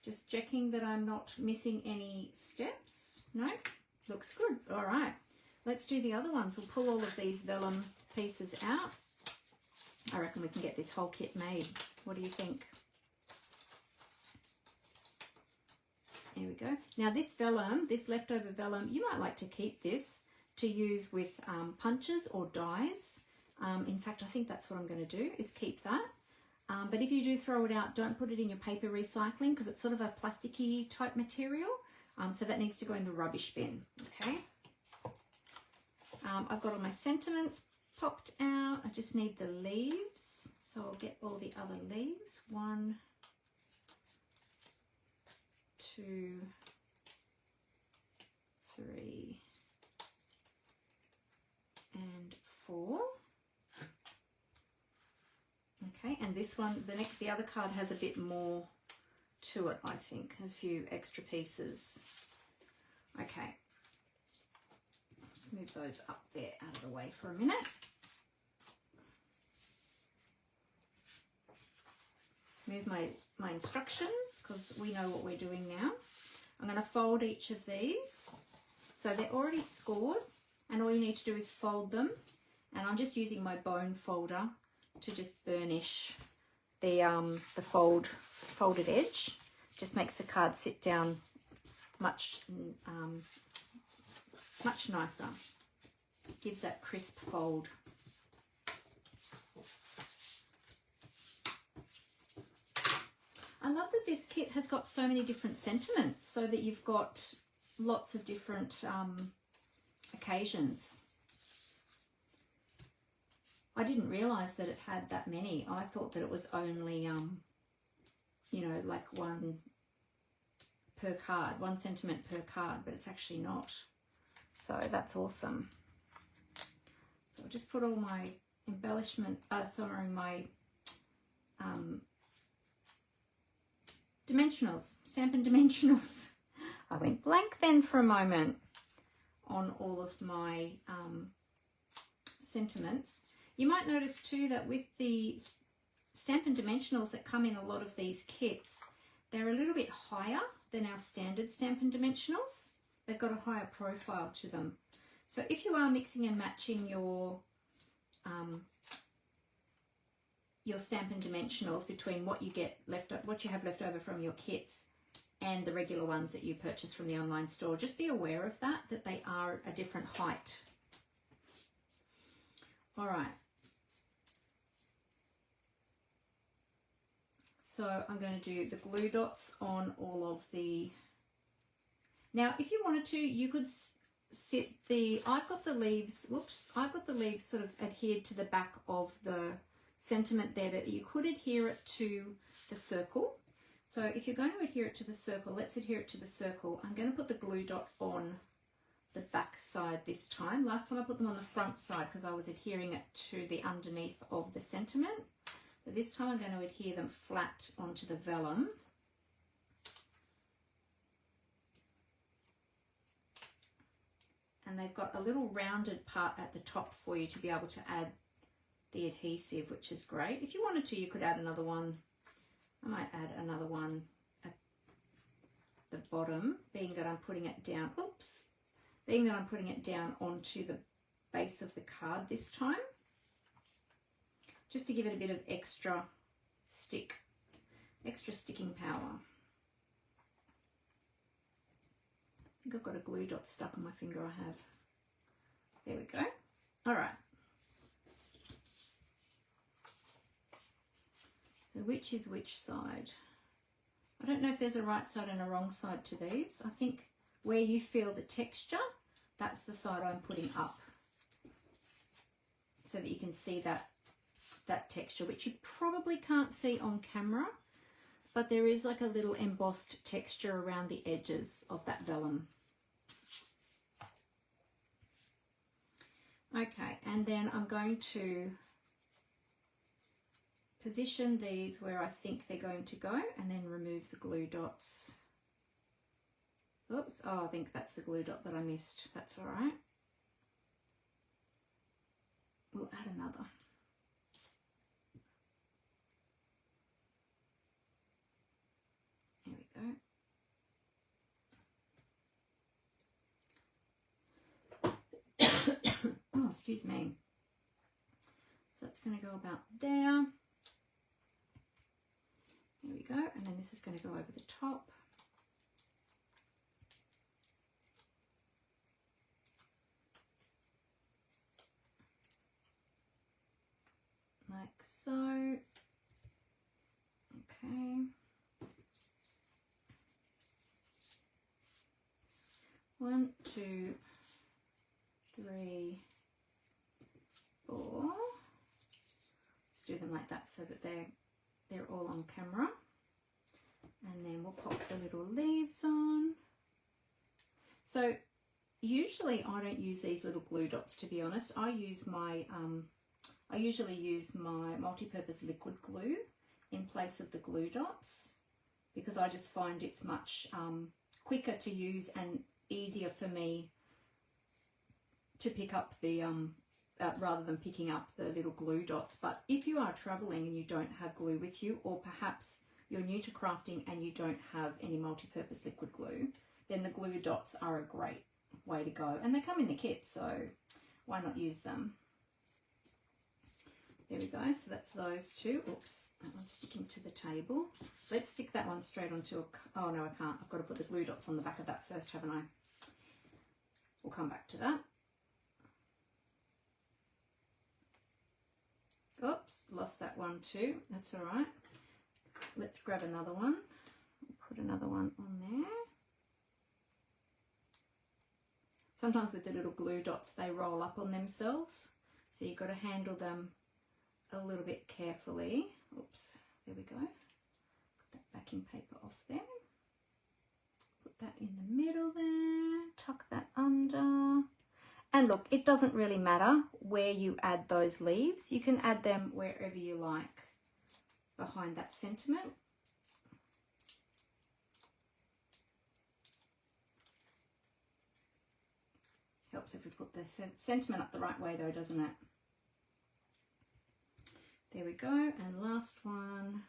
A: Just checking that I'm not missing any steps. No, looks good. All right, let's do the other ones. We'll pull all of these vellum pieces out. I reckon we can get this whole kit made. What do you think? There we go. Now this vellum, this leftover vellum, you might like to keep this to use with punches or dies. In fact, I think that's what I'm going to do, is keep that. But if you do throw it out, don't put it in your paper recycling because it's sort of a plasticky type material. So that needs to go in the rubbish bin, okay? I've got all my sentiments popped out. I just need the leaves. So I'll get all the other leaves. 1, 2, 3, and 4. Okay, and this one, the other card has a bit more to it, I think, a few extra pieces. Okay, just move those up there out of the way for a minute. Move my instructions because we know what we're doing now. I'm going to fold each of these. So they're already scored and all you need to do is fold them. And I'm just using my bone folder to just burnish the folded edge. Just makes the card sit down much nicer. Gives that crisp fold. I love that this kit has got so many different sentiments, so that you've got lots of different occasions. I didn't realise that it had that many. I thought that it was only, you know, like one per card, one sentiment per card, but it's actually not. So that's awesome. So I'll just put all my embellishment, my dimensionals, Stampin' dimensionals. I went blank then for a moment on all of my sentiments. You might notice too that with the Stampin' dimensionals that come in a lot of these kits, they're a little bit higher than our standard Stampin' dimensionals. They've got a higher profile to them. So if you are mixing and matching your Stampin' dimensionals between what you get what you have left over from your kits and the regular ones that you purchase from the online store, just be aware of that they are a different height. All right. So I'm going to do the glue dots on all of the... Now, if you wanted to, you could sit I've got the leaves sort of adhered to the back of the sentiment there, but you could adhere it to the circle. So if you're going to adhere it to the circle, let's adhere it to the circle. I'm going to put the glue dot on the back side this time. Last time I put them on the front side because I was adhering it to the underneath of the sentiment. But this time I'm going to adhere them flat onto the vellum. And they've got a little rounded part at the top for you to be able to add the adhesive, which is great. If you wanted to, you could add another one. I might add another one at the bottom, being that I'm putting it down, being that I'm putting it down onto the base of the card this time, just to give it a bit of extra sticking power. I think I've got a glue dot stuck on my finger. I have. There we go. All right. So which is which side? I don't know if there's a right side and a wrong side to these. I think where you feel the texture, that's the side I'm putting up, so that you can see that texture, which you probably can't see on camera, but there is like a little embossed texture around the edges of that vellum. Okay, and then I'm going to position these where I think they're going to go, and then remove the glue dots. Oops, oh, I think that's the glue dot that I missed. That's all right. We'll add another. There we go. Oh, excuse me. So that's going to go about there. There we go. And then this is going to go over the top. Like so. Okay. 1, 2, 3, 4. Let's do them like that so that they're all on camera. And then we'll pop the little leaves on. So usually I don't use these little glue dots, to be honest. I use my I usually use my multi-purpose liquid glue in place of the glue dots, because I just find it's much quicker to use and easier for me to pick up the rather than picking up the little glue dots. But if you are traveling and you don't have glue with you, or perhaps you're new to crafting and you don't have any multi-purpose liquid glue, then the glue dots are a great way to go, and they come in the kit, so why not use them? There we go. So that's those two. Oops, that one's sticking to the table. Let's stick that one straight onto a... Oh, no, I can't. I've got to put the glue dots on the back of that first, haven't I? We'll come back to that. Oops, lost that one too. That's all right. Let's grab another one. Put another one on there. Sometimes with the little glue dots, they roll up on themselves. So you've got to handle them a little bit carefully. Oops, there we go. Put that backing paper off there. Put that in the middle there. Tuck that under. And look, it doesn't really matter where you add those leaves. You can add them wherever you like behind that sentiment. Helps if we put the sentiment up the right way though, doesn't it? There we go. And last one.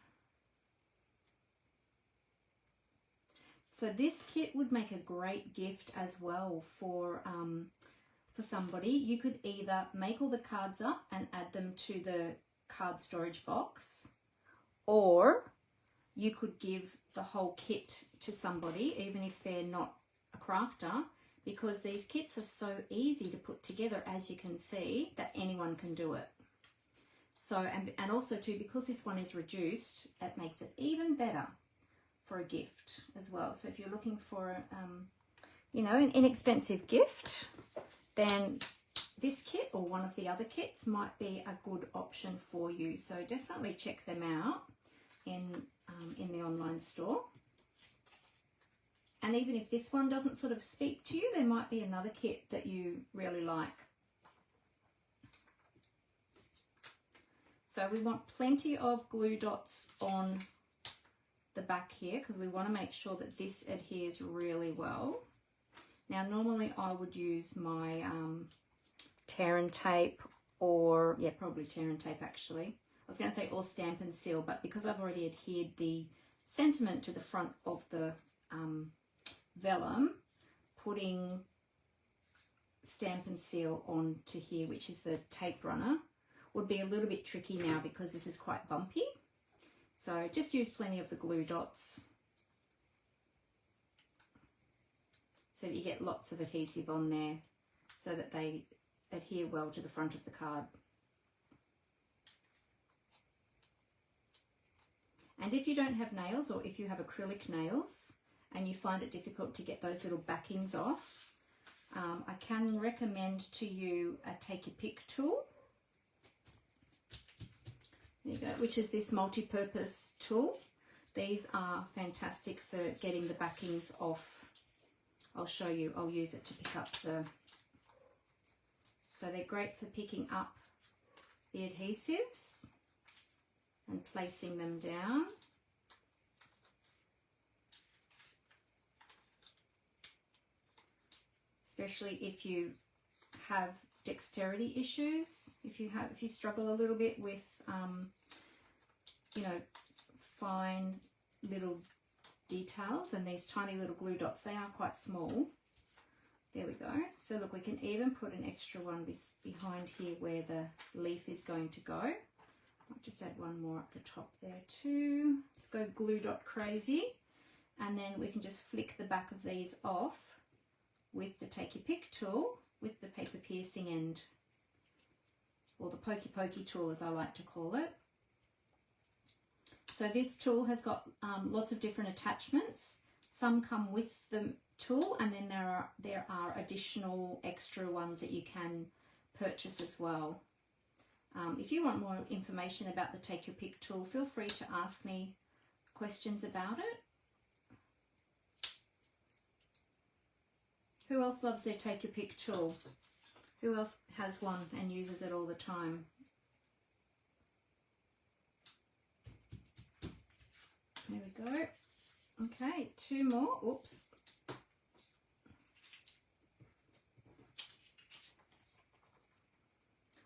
A: So this kit would make a great gift as well for somebody. You could either make all the cards up and add them to the card storage box, or you could give the whole kit to somebody, even if they're not a crafter, because these kits are so easy to put together, as you can see, that anyone can do it. So, and also too, because this one is reduced, it makes it even better for a gift as well. So if you're looking for, you know, an inexpensive gift, then this kit or one of the other kits might be a good option for you. So definitely check them out in the online store. And even if this one doesn't sort of speak to you, there might be another kit that you really like. So we want plenty of glue dots on the back here because we want to make sure that this adheres really well. Now normally I would use my tear and tape, or yeah, probably tear and tape actually. I was going to say or Stampin' Seal, but because I've already adhered the sentiment to the front of the vellum, putting Stampin' Seal onto here, which is the tape runner, would be a little bit tricky now because this is quite bumpy. So just use plenty of the glue dots so that you get lots of adhesive on there so that they adhere well to the front of the card. And if you don't have nails, or if you have acrylic nails and you find it difficult to get those little backings off, I can recommend to you a Take Your Pick tool. There you go, which is this multi-purpose tool. These are fantastic for getting the backings off. I'll show you, I'll use it to pick up the... So they're great for picking up the adhesives and placing them down. Especially if you have dexterity issues, if you struggle a little bit with you know, fine little details, and these tiny little glue dots, they are quite small. There we go. So look, we can even put an extra one behind here where the leaf is going to go. I'll just add one more at the top there too. Let's go glue dot crazy, and then we can just flick the back of these off with the Take Your Pick tool with the paper piercing end, or the pokey pokey tool as I like to call it. So this tool has got lots of different attachments. Some come with the tool, and then there are additional extra ones that you can purchase as well. If you want more information about the Take Your Pick tool, feel free to ask me questions about it. Who else loves their Take Your Pick tool? Who else has one and uses it all the time? There we go. Okay, two more. Oops.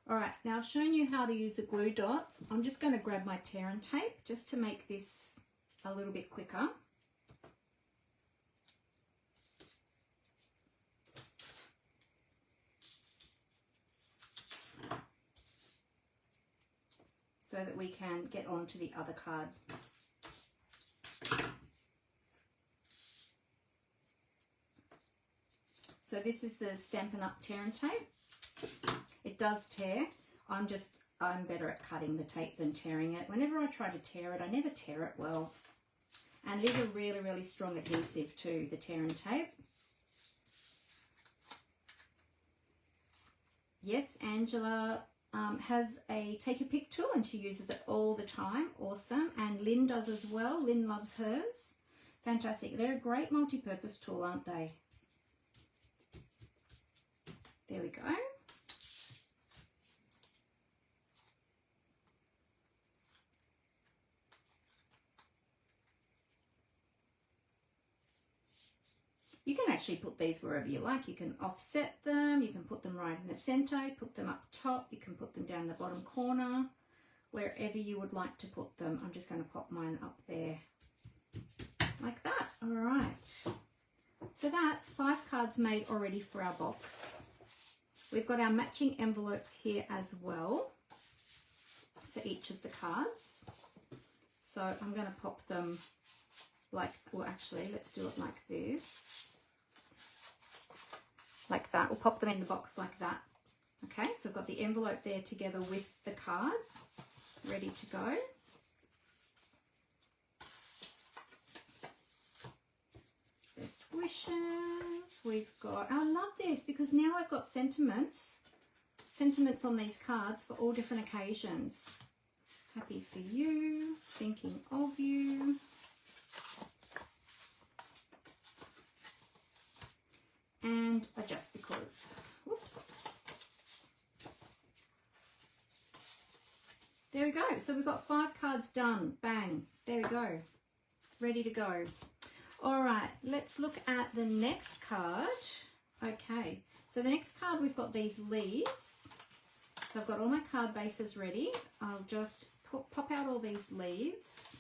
A: All right, now I've shown you how to use the glue dots. I'm just going to grab my tear and tape just to make this a little bit quicker. so that we can get on to the other card. So this is the Stampin' Up! Tear and Tape. It does tear. I'm better at cutting the tape than tearing it. Whenever I try to tear it, I never tear it well. And it is a really, really strong adhesive too, the tear and tape. Yes, Angela has a take a pick tool and she uses it all the time. Awesome. And Lynn does as well. Lynn loves hers. Fantastic. They're a great multi-purpose tool, aren't they? There we go. You can actually put these wherever you like. You can offset them, you can put them right in the center, put them up top, you can put them down the bottom corner, wherever you would like to put them. I'm just going to pop mine up there like that. All right. So that's 5 cards made already for our box. We've got our matching envelopes here as well for each of the cards. So I'm going to pop them like, well actually let's do it like this. Like that. We'll pop them in the box like that. Okay, so I've got the envelope there together with the card, ready to go. Best wishes. We've got, I love this because now I've got sentiments on these cards for all different occasions. Happy for you, thinking of you. And a just because. Whoops. There we go. So we've got 5 cards done. Bang. There we go. Ready to go. All right. Let's look at the next card. Okay. So the next card, we've got these leaves. So I've got all my card bases ready. I'll just pop out all these leaves.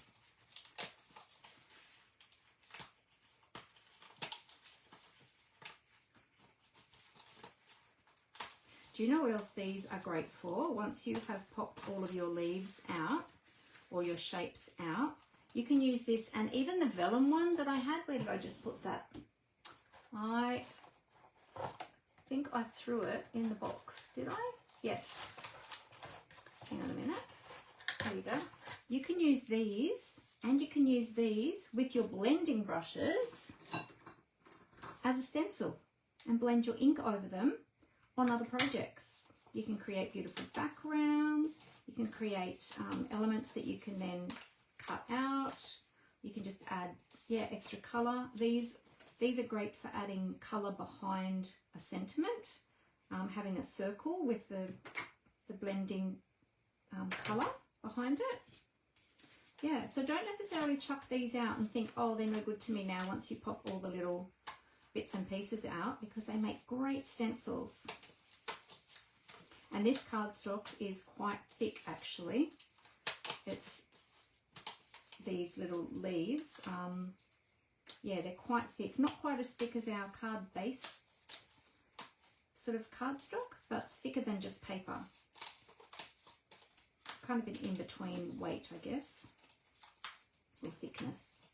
A: Do you know what else these are great for? Once you have popped all of your leaves out or your shapes out, you can use this, and even the vellum one that I had, where did I just put that? I think I threw it in the box, did I? Yes. Hang on a minute. There you go. You can use these, and you can use these with your blending brushes as a stencil and blend your ink over them on other projects. You can create beautiful backgrounds, you can create elements that you can then cut out, you can just add extra colour. These are great for adding colour behind a sentiment, having a circle with the blending colour behind it. Yeah, so don't necessarily chuck these out and think, oh, they're no good to me now once you pop all the little bits and pieces out, because they make great stencils. And this cardstock is quite thick actually. It's these little leaves. Yeah, they're quite thick. Not quite as thick as our card base sort of cardstock, but thicker than just paper. Kind of an in-between weight, I guess, or thickness.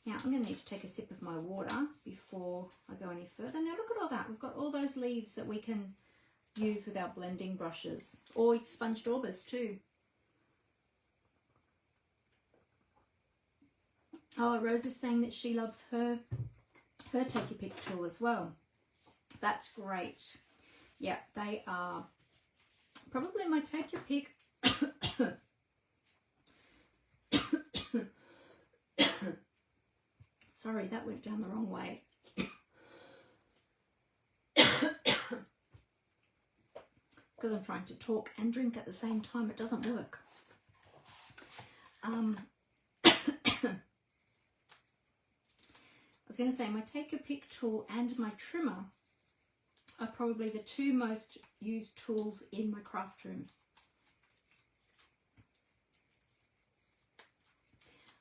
A: Now I'm going to need to take a sip of my water before I go any further. Now look at all that. We've got all those leaves that we can use with our blending brushes, or sponge daubers too. Oh, Rose is saying that she loves her take your pick tool as well. That's great. Yeah, they are probably my take your pick. Sorry, that went down the wrong way. Because I'm trying to talk and drink at the same time. It doesn't work. I was going to say my take your pick tool and my trimmer are probably the 2 most used tools in my craft room.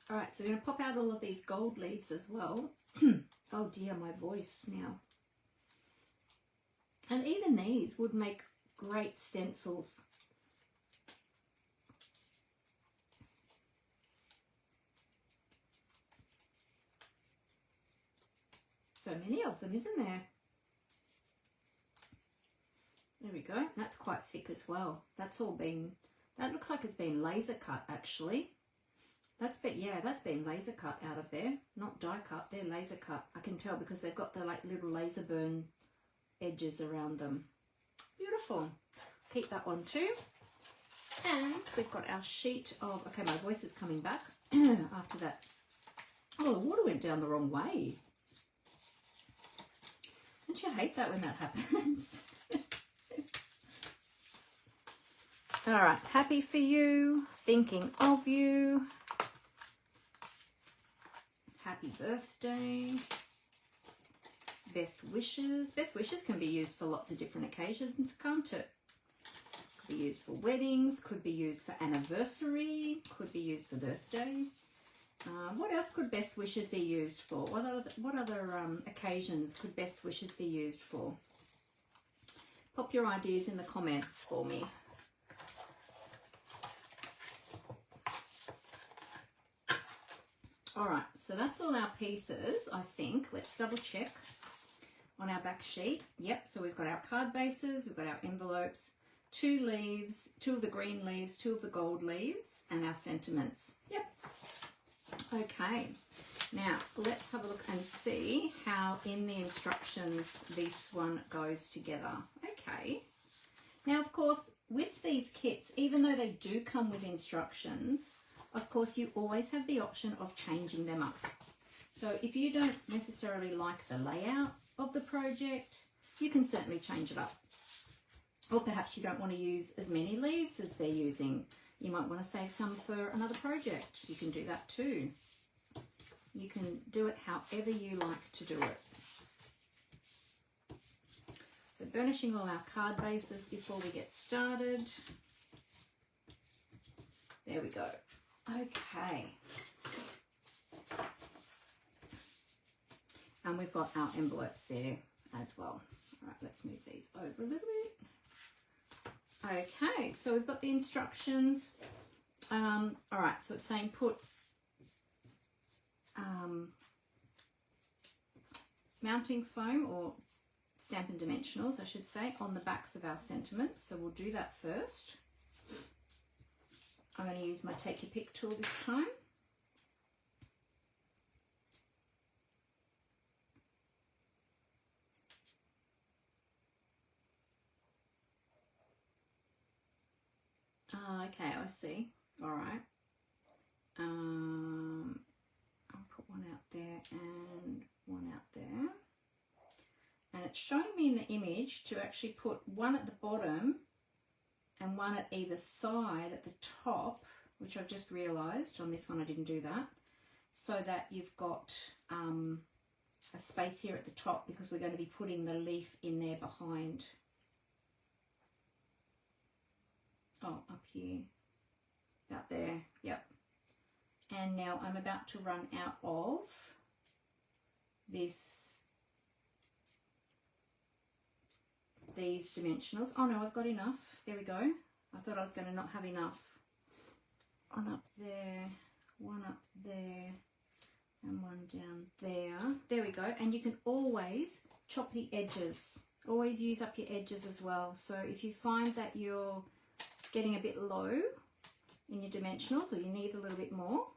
A: All right, so we're going to pop out all of these gold leaves as well. Oh dear, my voice now. And even these would make great stencils. so many of them, isn't there? There we go. That's quite thick as well. That's all been, that looks like it's been laser cut actually. That's been, yeah, that's been laser cut out of there. Not die cut, they're laser cut. I can tell because they've got the like little laser burn edges around them. Beautiful. Keep that one too. And we've got our sheet of, okay, my voice is coming back after that. Oh, the water went down the wrong way. Don't you hate that when that happens? All right, happy for you, thinking of you. Happy birthday. Best wishes. Best wishes can be used for lots of different occasions, can't it? Could be used for weddings, could be used for anniversary, could be used for birthday. What else could best wishes be used for? What other occasions could best wishes be used for? Pop your ideas in the comments for me. All right, so that's all our pieces, I think. Let's double check on our back sheet. Yep, so we've got our card bases, we've got our envelopes, 2 leaves, 2 of the green leaves, 2 of the gold leaves, and our sentiments. Yep. Okay, now let's have a look and see how in the instructions this one goes together. Okay, now of course with these kits, even though they do come with instructions, of course you always have the option of changing them up. So if you don't necessarily like the layout of the project, you can certainly change it up. Or perhaps you don't want to use as many leaves as they're using. You might want to save some for another project. You can do that too. You can do it however you like to do it. So burnishing all our card bases before we get started. There we go. Okay. And we've got our envelopes there as well. All right, let's move these over a little bit. Okay, so we've got the instructions. All right, so it's saying put mounting foam or Stampin' Dimensionals, I should say, on the backs of our sentiments. So we'll do that first. I'm going to use my Take Your Pick tool this time. Okay, I see. All right. I'll put one out there and one out there. And it's showing me in the image to actually put one at the bottom and one at either side at the top, which I've just realised on this one I didn't do that, so that you've got a space here at the top because we're going to be putting the leaf in there behind. Oh, up here, about there, yep. And now I'm about to run out of these dimensionals. Oh no, I've got enough. There we go. I thought I was going to not have enough. One up there, one up there, and one down there. There we go. And you can always chop the edges. Always use up your edges as well. So if you find that you're getting a bit low in your dimensionals, or you need a little bit more,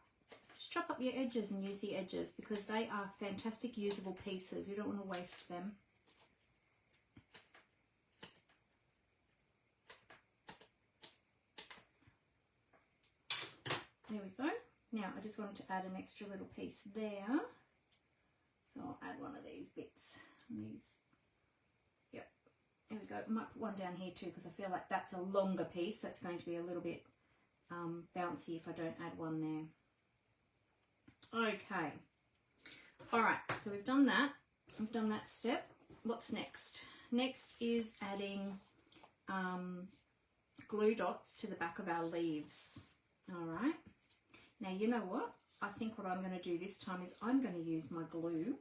A: just chop up your edges and use the edges because they are fantastic usable pieces. You don't want to waste them. There we go. Now I just wanted to add an extra little piece there. So I'll add one of these bits. These, yep. There we go. I might put one down here too because I feel like that's a longer piece. That's going to be a little bit bouncy if I don't add one there. Okay. All right. So we've done that. We've done that step. What's next? Next is adding glue dots to the back of our leaves. All right. Now, you know what? I think what I'm going to do this time is I'm going to use my glue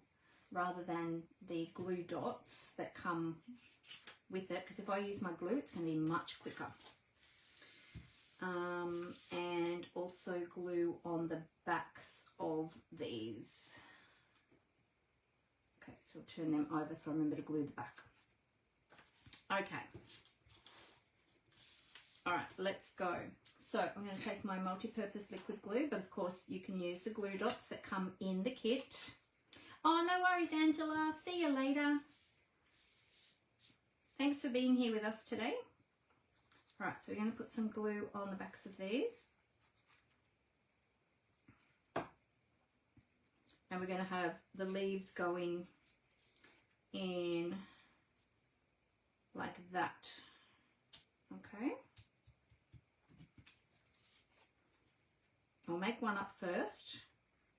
A: rather than the glue dots that come with it, because if I use my glue, it's going to be much quicker. And also glue on the backs of these. Okay, So I'll turn them over so I remember to glue the back. Okay. All right, let's go. So I'm going to take my multi-purpose liquid glue, but of course you can use the glue dots that come in the kit. Oh, no worries, Angela. See you later. Thanks for being here with us today. All right, so we're going to put some glue on the backs of these. And we're going to have the leaves going in like that. Okay. I'll make one up first,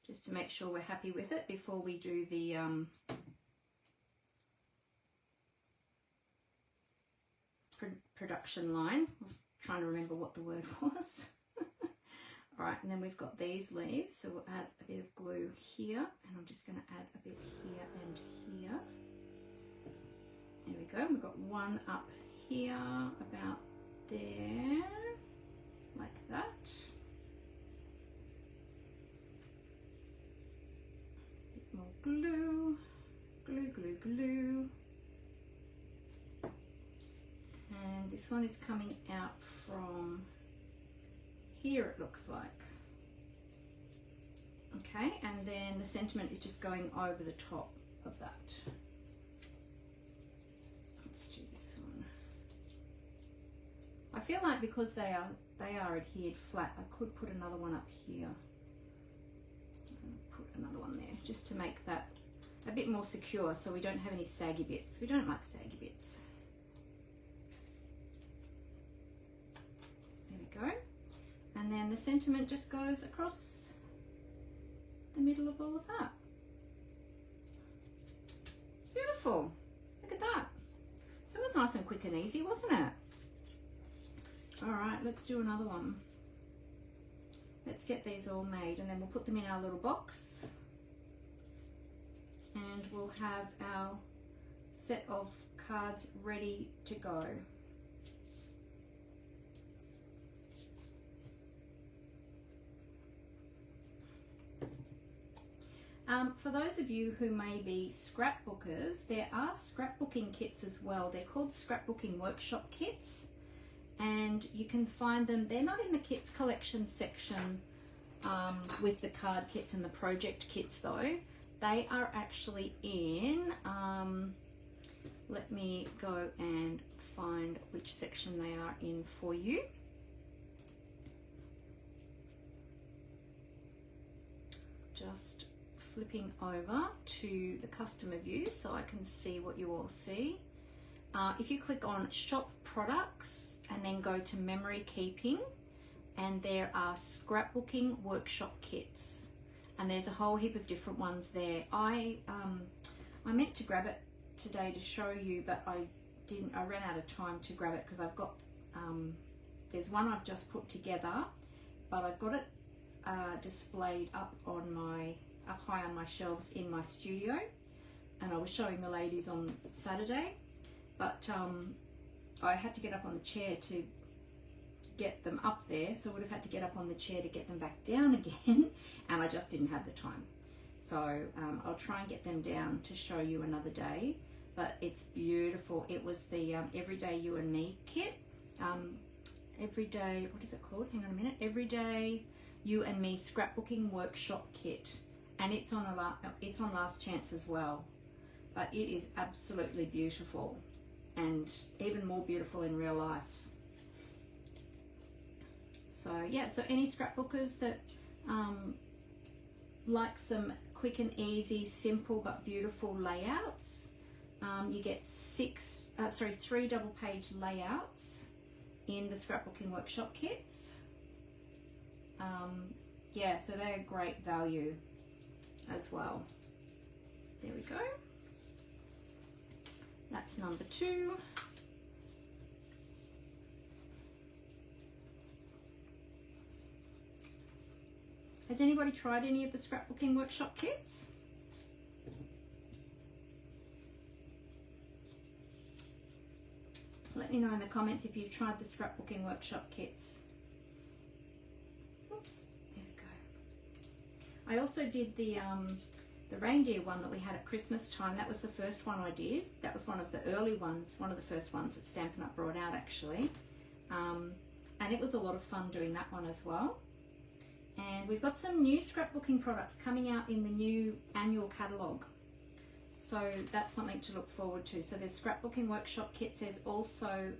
A: just to make sure we're happy with it before we do the production line. I was trying to remember what the word was. All right, and then we've got these leaves, so we'll add a bit of glue here, and I'm just going to add a bit here and here. There we go. We've got one up here, about there, like that. Bit more glue, glue, glue, glue. And this one is coming out from here, it looks like. Okay, and then the sentiment is just going over the top of that. Let's do this one. I feel like because they are adhered flat, I could put another one up here. I'm going to put another one there just to make that a bit more secure so we don't have any saggy bits. We don't like saggy bits. There we go. And then the sentiment just goes across the middle of all of that. Beautiful. Look at that. So it was nice and quick and easy, wasn't it? All right, let's do another one. Let's get these all made and then we'll put them in our little box. And we'll have our set of cards ready to go. For those of you who may be scrapbookers, there are scrapbooking kits as well. They're called scrapbooking workshop kits, and you can find them. They're not in the kits collection section with the card kits and the project kits though. They are actually in, let me go and find which section they are in for you. Just flipping over to the customer view so I can see what you all see. If you click on shop products and then go to memory keeping, and there are scrapbooking workshop kits, and there's a whole heap of different ones there. I meant to grab it today to show you, but I didn't. I ran out of time to grab it because I've got there's one I've just put together, but I've got it displayed up high on my shelves in my studio, and I was showing the ladies on Saturday, but I had to get up on the chair to get them up there, so I would have had to get up on the chair to get them back down again, and I just didn't have the time. So I'll try and get them down to show you another day, but it's beautiful. It was the Everyday You and Me kit. Everyday, what is it called? Hang on a minute. Everyday You and Me Scrapbooking Workshop Kit. And it's on last chance as well, but it is absolutely beautiful, and even more beautiful in real life. So yeah, so any scrapbookers that like some quick and easy, simple but beautiful layouts, you get 3 double page layouts in the scrapbooking workshop kits. Yeah, so they're great value as well. There we go. That's number 2. Has anybody tried any of the scrapbooking workshop kits? Let me know in the comments if you've tried the scrapbooking workshop kits. Oops, there we go. I also did the The reindeer one that we had at Christmas time, that was the first one I did. That was one of the early ones, one of the first ones that Stampin' Up! Brought out actually. And it was a lot of fun doing that one as well. And we've got some new scrapbooking products coming out in the new annual catalogue. So that's something to look forward to. So there's scrapbooking workshop kits. There's also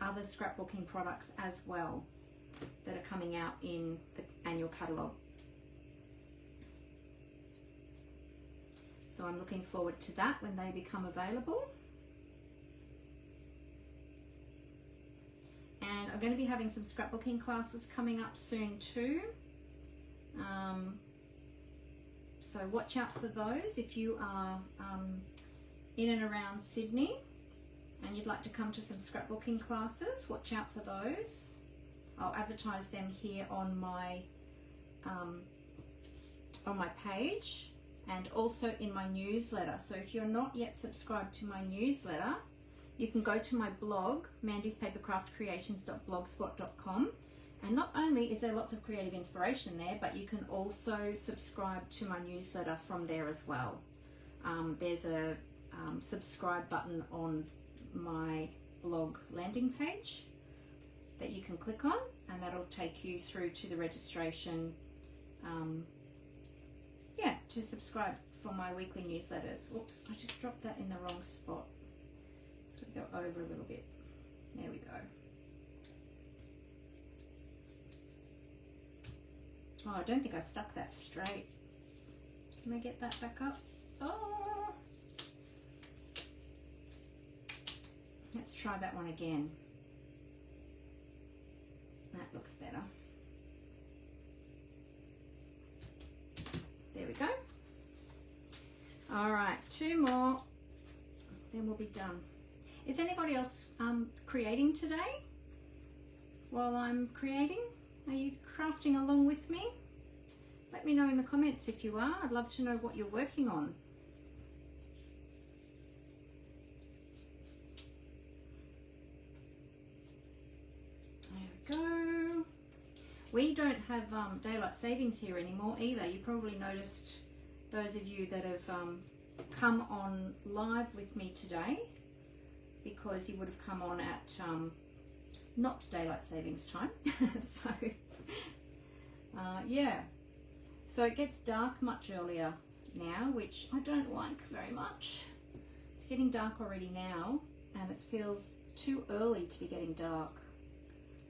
A: other scrapbooking products as well that are coming out in the annual catalogue. So I'm looking forward to that when they become available. And I'm going to be having some scrapbooking classes coming up soon too. So watch out for those if you are in and around Sydney and you'd like to come to some scrapbooking classes. Watch out for those. I'll advertise them here on my page and also in my newsletter. So if you're not yet subscribed to my newsletter, you can go to my blog, mandyspapercraftcreations.blogspot.com, and not only is there lots of creative inspiration there, but you can also subscribe to my newsletter from there as well. There's a subscribe button on my blog landing page that you can click on, and that'll take you through to the registration to subscribe for my weekly newsletters. Whoops, I just dropped that in the wrong spot. So we go over a little bit. There we go. Oh, I don't think I stuck that straight. Can I get that back up? Oh! Let's try that one again. That looks better. There we go. All right, 2 more, then we'll be done. Is anybody else creating today while I'm creating? Are you crafting along with me? Let me know in the comments if you are. I'd love to know what you're working on. There we go. We don't have daylight savings here anymore either. You probably noticed, those of you that have come on live with me today, because you would have come on at not daylight savings time. So yeah, so it gets dark much earlier now, which I don't like very much. It's getting dark already now, and it feels too early to be getting dark.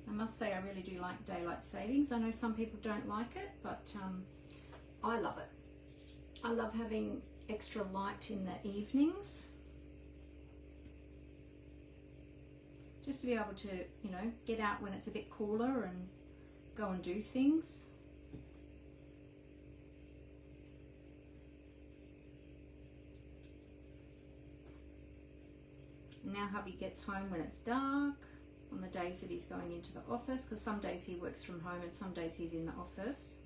A: I must say I really do like daylight savings. I know some people don't like it, but I love it. I love having extra light in the evenings, just to be able to, you know, get out when it's a bit cooler and go and do things. Now hubby gets home when it's dark on the days that he's going into the office, because some days he works from home and some days he's in the office.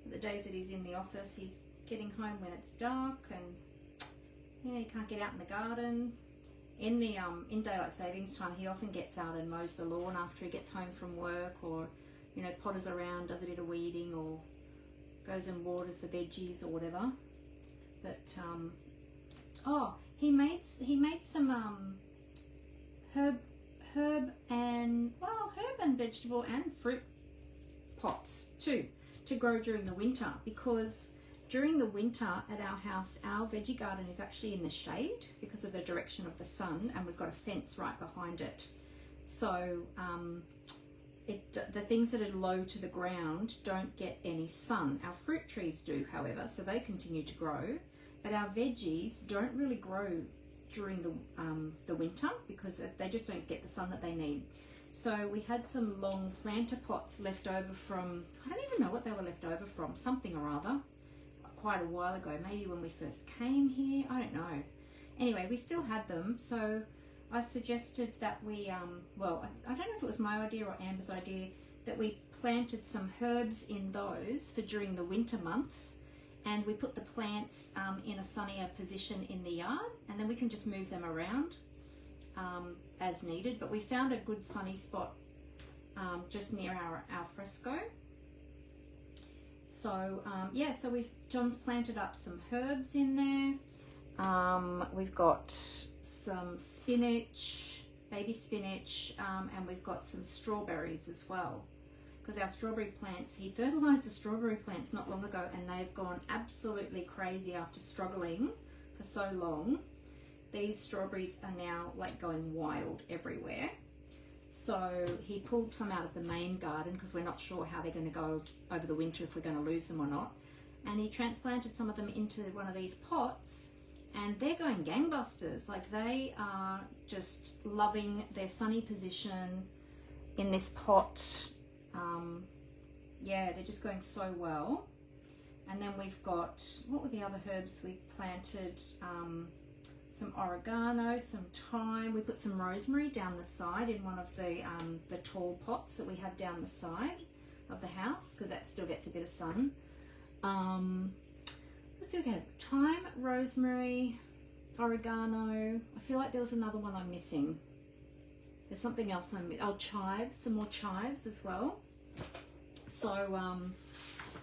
A: But the days that he's in the office, he's getting home when it's dark, and yeah, he can't get out in the garden. In the in daylight savings time, he often gets out and mows the lawn after he gets home from work, or, you know, potters around, does a bit of weeding, or goes and waters the veggies or whatever. But oh, he made some herb and vegetable and fruit pots too, to grow during the winter, because during the winter at our house, our veggie garden is actually in the shade because of the direction of the sun, and we've got a fence right behind it. So the things that are low to the ground don't get any sun. Our fruit trees do, however, so they continue to grow, but our veggies don't really grow during the winter because they just don't get the sun that they need. So we had some long planter pots left over from, I don't even know what they were left over from, something or other, quite a while ago, maybe when we first came here, I don't know. Anyway, we still had them, so I suggested that we, well, I don't know if it was my idea or Amber's idea, that we planted some herbs in those for during the winter months, and we put the plants in a sunnier position in the yard, and then we can just move them around as needed. But we found a good sunny spot just near our fresco. So yeah, so John's planted up some herbs in there. We've got some spinach, baby spinach, and we've got some strawberries as well. Because our strawberry plants, he fertilized the strawberry plants not long ago, and they've gone absolutely crazy after struggling for so long. These strawberries are now like going wild everywhere. So he pulled some out of the main garden because we're not sure how they're going to go over the winter, if we're going to lose them or not. And he transplanted some of them into one of these pots, and they're going gangbusters. Like, they are just loving their sunny position in this pot. Yeah, they're just going so well. And then we've got, what were the other herbs we planted? Some oregano, some thyme. We put some rosemary down the side in one of the tall pots that we have down the side of the house, because that still gets a bit of sun. Let's do again. Thyme, rosemary, oregano. I feel like there was another one I'm missing. There's something else I'm missing. Oh, chives, some more chives as well. So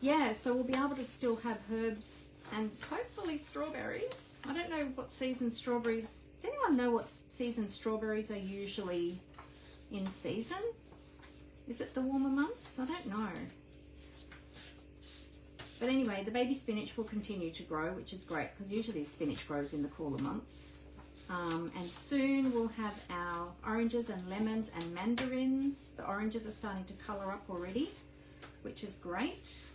A: yeah, so we'll be able to still have herbs and hopefully strawberries. I don't know what season strawberries, does anyone know what season strawberries are usually in season? Is it the warmer months? I don't know. But anyway, the baby spinach will continue to grow, which is great, because usually spinach grows in the cooler months. And soon we'll have our oranges and lemons and mandarins. The oranges are starting to colour up already, which is great.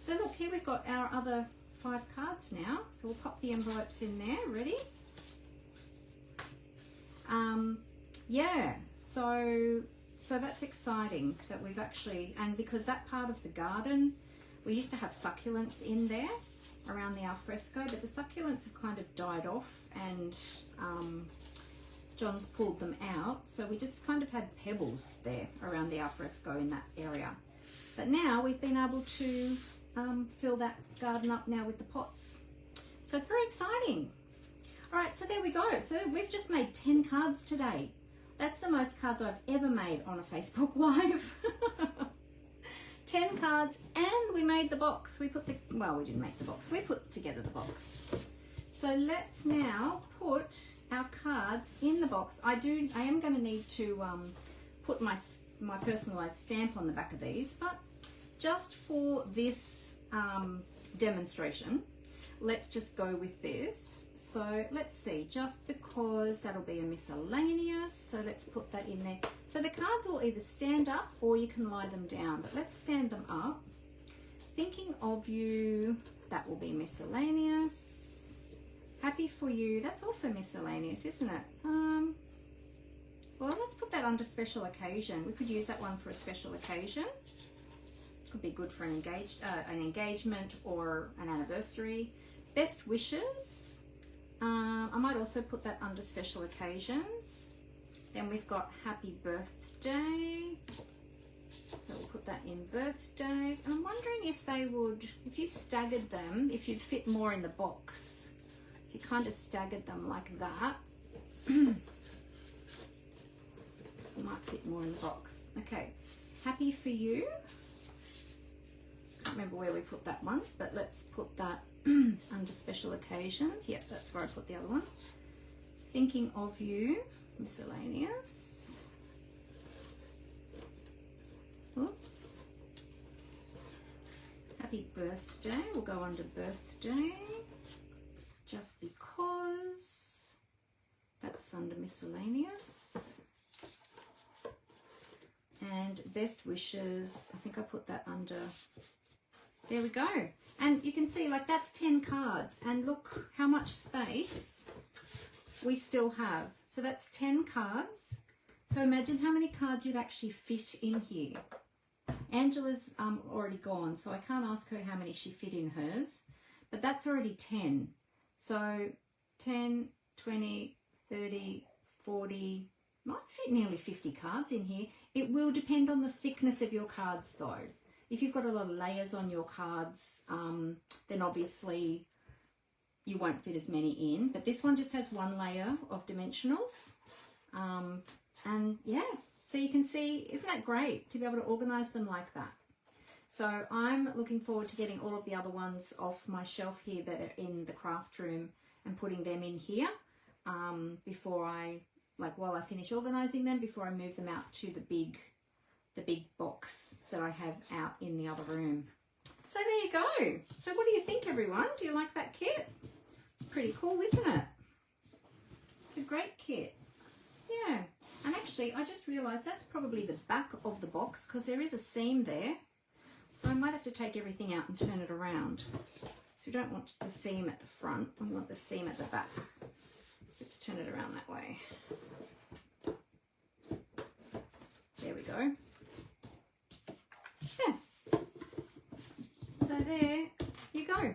A: So look, here we've got our other 5 cards now. So we'll pop the envelopes in there, ready? Yeah, so that's exciting that we've actually, and because that part of the garden, we used to have succulents in there around the alfresco, but the succulents have kind of died off, and John's pulled them out. So we just kind of had pebbles there around the alfresco in that area. But now we've been able to fill that garden up now with the pots. So it's very exciting. All right, so there we go. So we've just made 10 cards today. That's the most cards I've ever made on a Facebook Live. 10 cards, and we made the box. We put well, we didn't make the box. We put together the box. So let's now put our cards in the box. I am going to need to put my personalized stamp on the back of these, but just for this demonstration, let's just go with this. So let's see, just because that'll be a miscellaneous, so let's put that in there. So the cards will either stand up or you can lie them down, but let's stand them up. Thinking of you, that will be miscellaneous. Happy for you, that's also miscellaneous, isn't it? Well, let's put that under special occasion. We could use that one for a special occasion. Could be good for an engagement or an anniversary. Best wishes. I might also put that under special occasions. Then we've got happy birthday. So we'll put that in birthdays. And I'm wondering if they would, if you staggered them, if you'd fit more in the box. If you kind of staggered them like that, it might fit more in the box. Okay, happy for you. Can't remember where we put that one, but let's put that under special occasions. Yep, that's where I put the other one. Thinking of you, miscellaneous. Oops. Happy birthday, we'll go under birthday. Just because, that's under miscellaneous. And best wishes, I think I put that under, there we go. And you can see, like, that's 10 cards, and look how much space we still have. So that's 10 cards. So imagine how many cards you'd actually fit in here. Angela's already gone, so I can't ask her how many she fit in hers, but that's already 10. So 10, 20, 30, 40, might fit nearly 50 cards in here. It will depend on the thickness of your cards though. If you've got a lot of layers on your cards, then obviously you won't fit as many in, but this one just has one layer of dimensionals. And yeah, so you can see, isn't that great to be able to organize them like that? So I'm looking forward to getting all of the other ones off my shelf here that are in the craft room and putting them in here before I, while I finish organizing them, before I move them out to the big box that I have out in the other room. So there you go. So what do you think, everyone? Do you like that kit? It's pretty cool, isn't it? It's a great kit. Yeah. And actually, I just realized that's probably the back of the box because there is a seam there. So I might have to take everything out and turn it around. So we don't want the seam at the front, we want the seam at the back. So let's turn it around that way. There we go. Yeah. So there you go.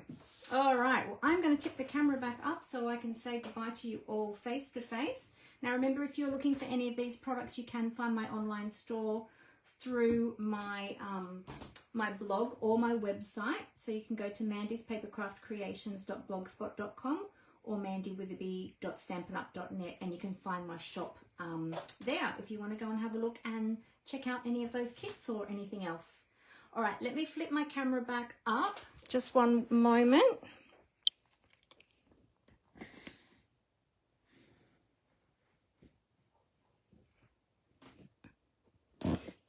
A: All right, well, I'm going to tip the camera back up so I can say goodbye to you all face to face. Now remember, if you're looking for any of these products, you can find my online store through my my blog or my website. So you can go to mandyspapercraftcreations.blogspot.com or mandywitherby.stampinup.net, and you can find my shop there if you want to go and have a look and check out any of those kits or anything else. All right, let me flip my camera back up. Just one moment.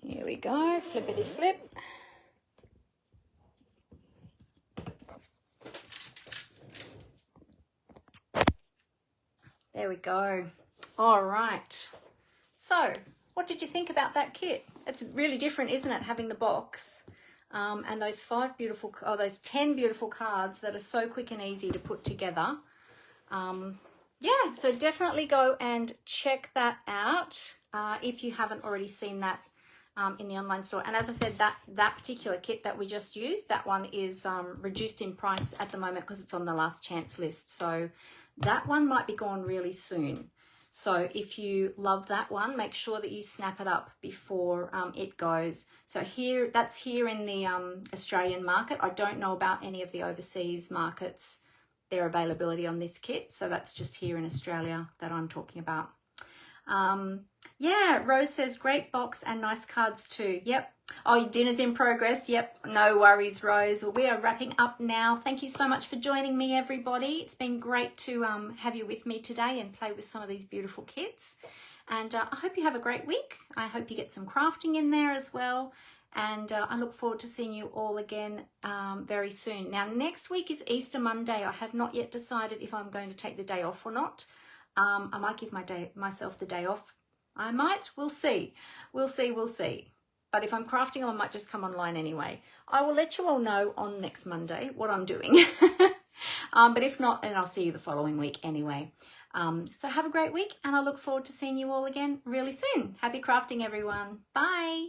A: Here we go, flippity flip. There we go. All right. So, what did you think about that kit? It's really different, isn't it, having the box and those 10 beautiful cards that are so quick and easy to put together. Yeah, so definitely go and check that out if you haven't already seen that in the online store. And as I said, that particular kit that we just used, that one is reduced in price at the moment because it's on the last chance list. So that one might be gone really soon. So if you love that one, make sure that you snap it up before it goes. So that's here in the Australian market. I don't know about any of the overseas markets, their availability on this kit. So that's just here in Australia that I'm talking about. Yeah, Rose says great box and nice cards too. Yep. Oh, dinner's in progress. Yep. No worries, Rose. Well, we are wrapping up now. Thank you so much for joining me, everybody. It's been great to have you with me today and play with some of these beautiful kits. And I hope you have a great week. I hope you get some crafting in there as well. And I look forward to seeing you all again very soon. Now, next week is Easter Monday. I have not yet decided if I'm going to take the day off or not. I might give myself the day off. I might. We'll see. We'll see. But if I'm crafting, I might just come online anyway. I will let you all know on next Monday what I'm doing. But if not, then I'll see you the following week anyway. So have a great week, and I look forward to seeing you all again really soon. Happy crafting, everyone. Bye.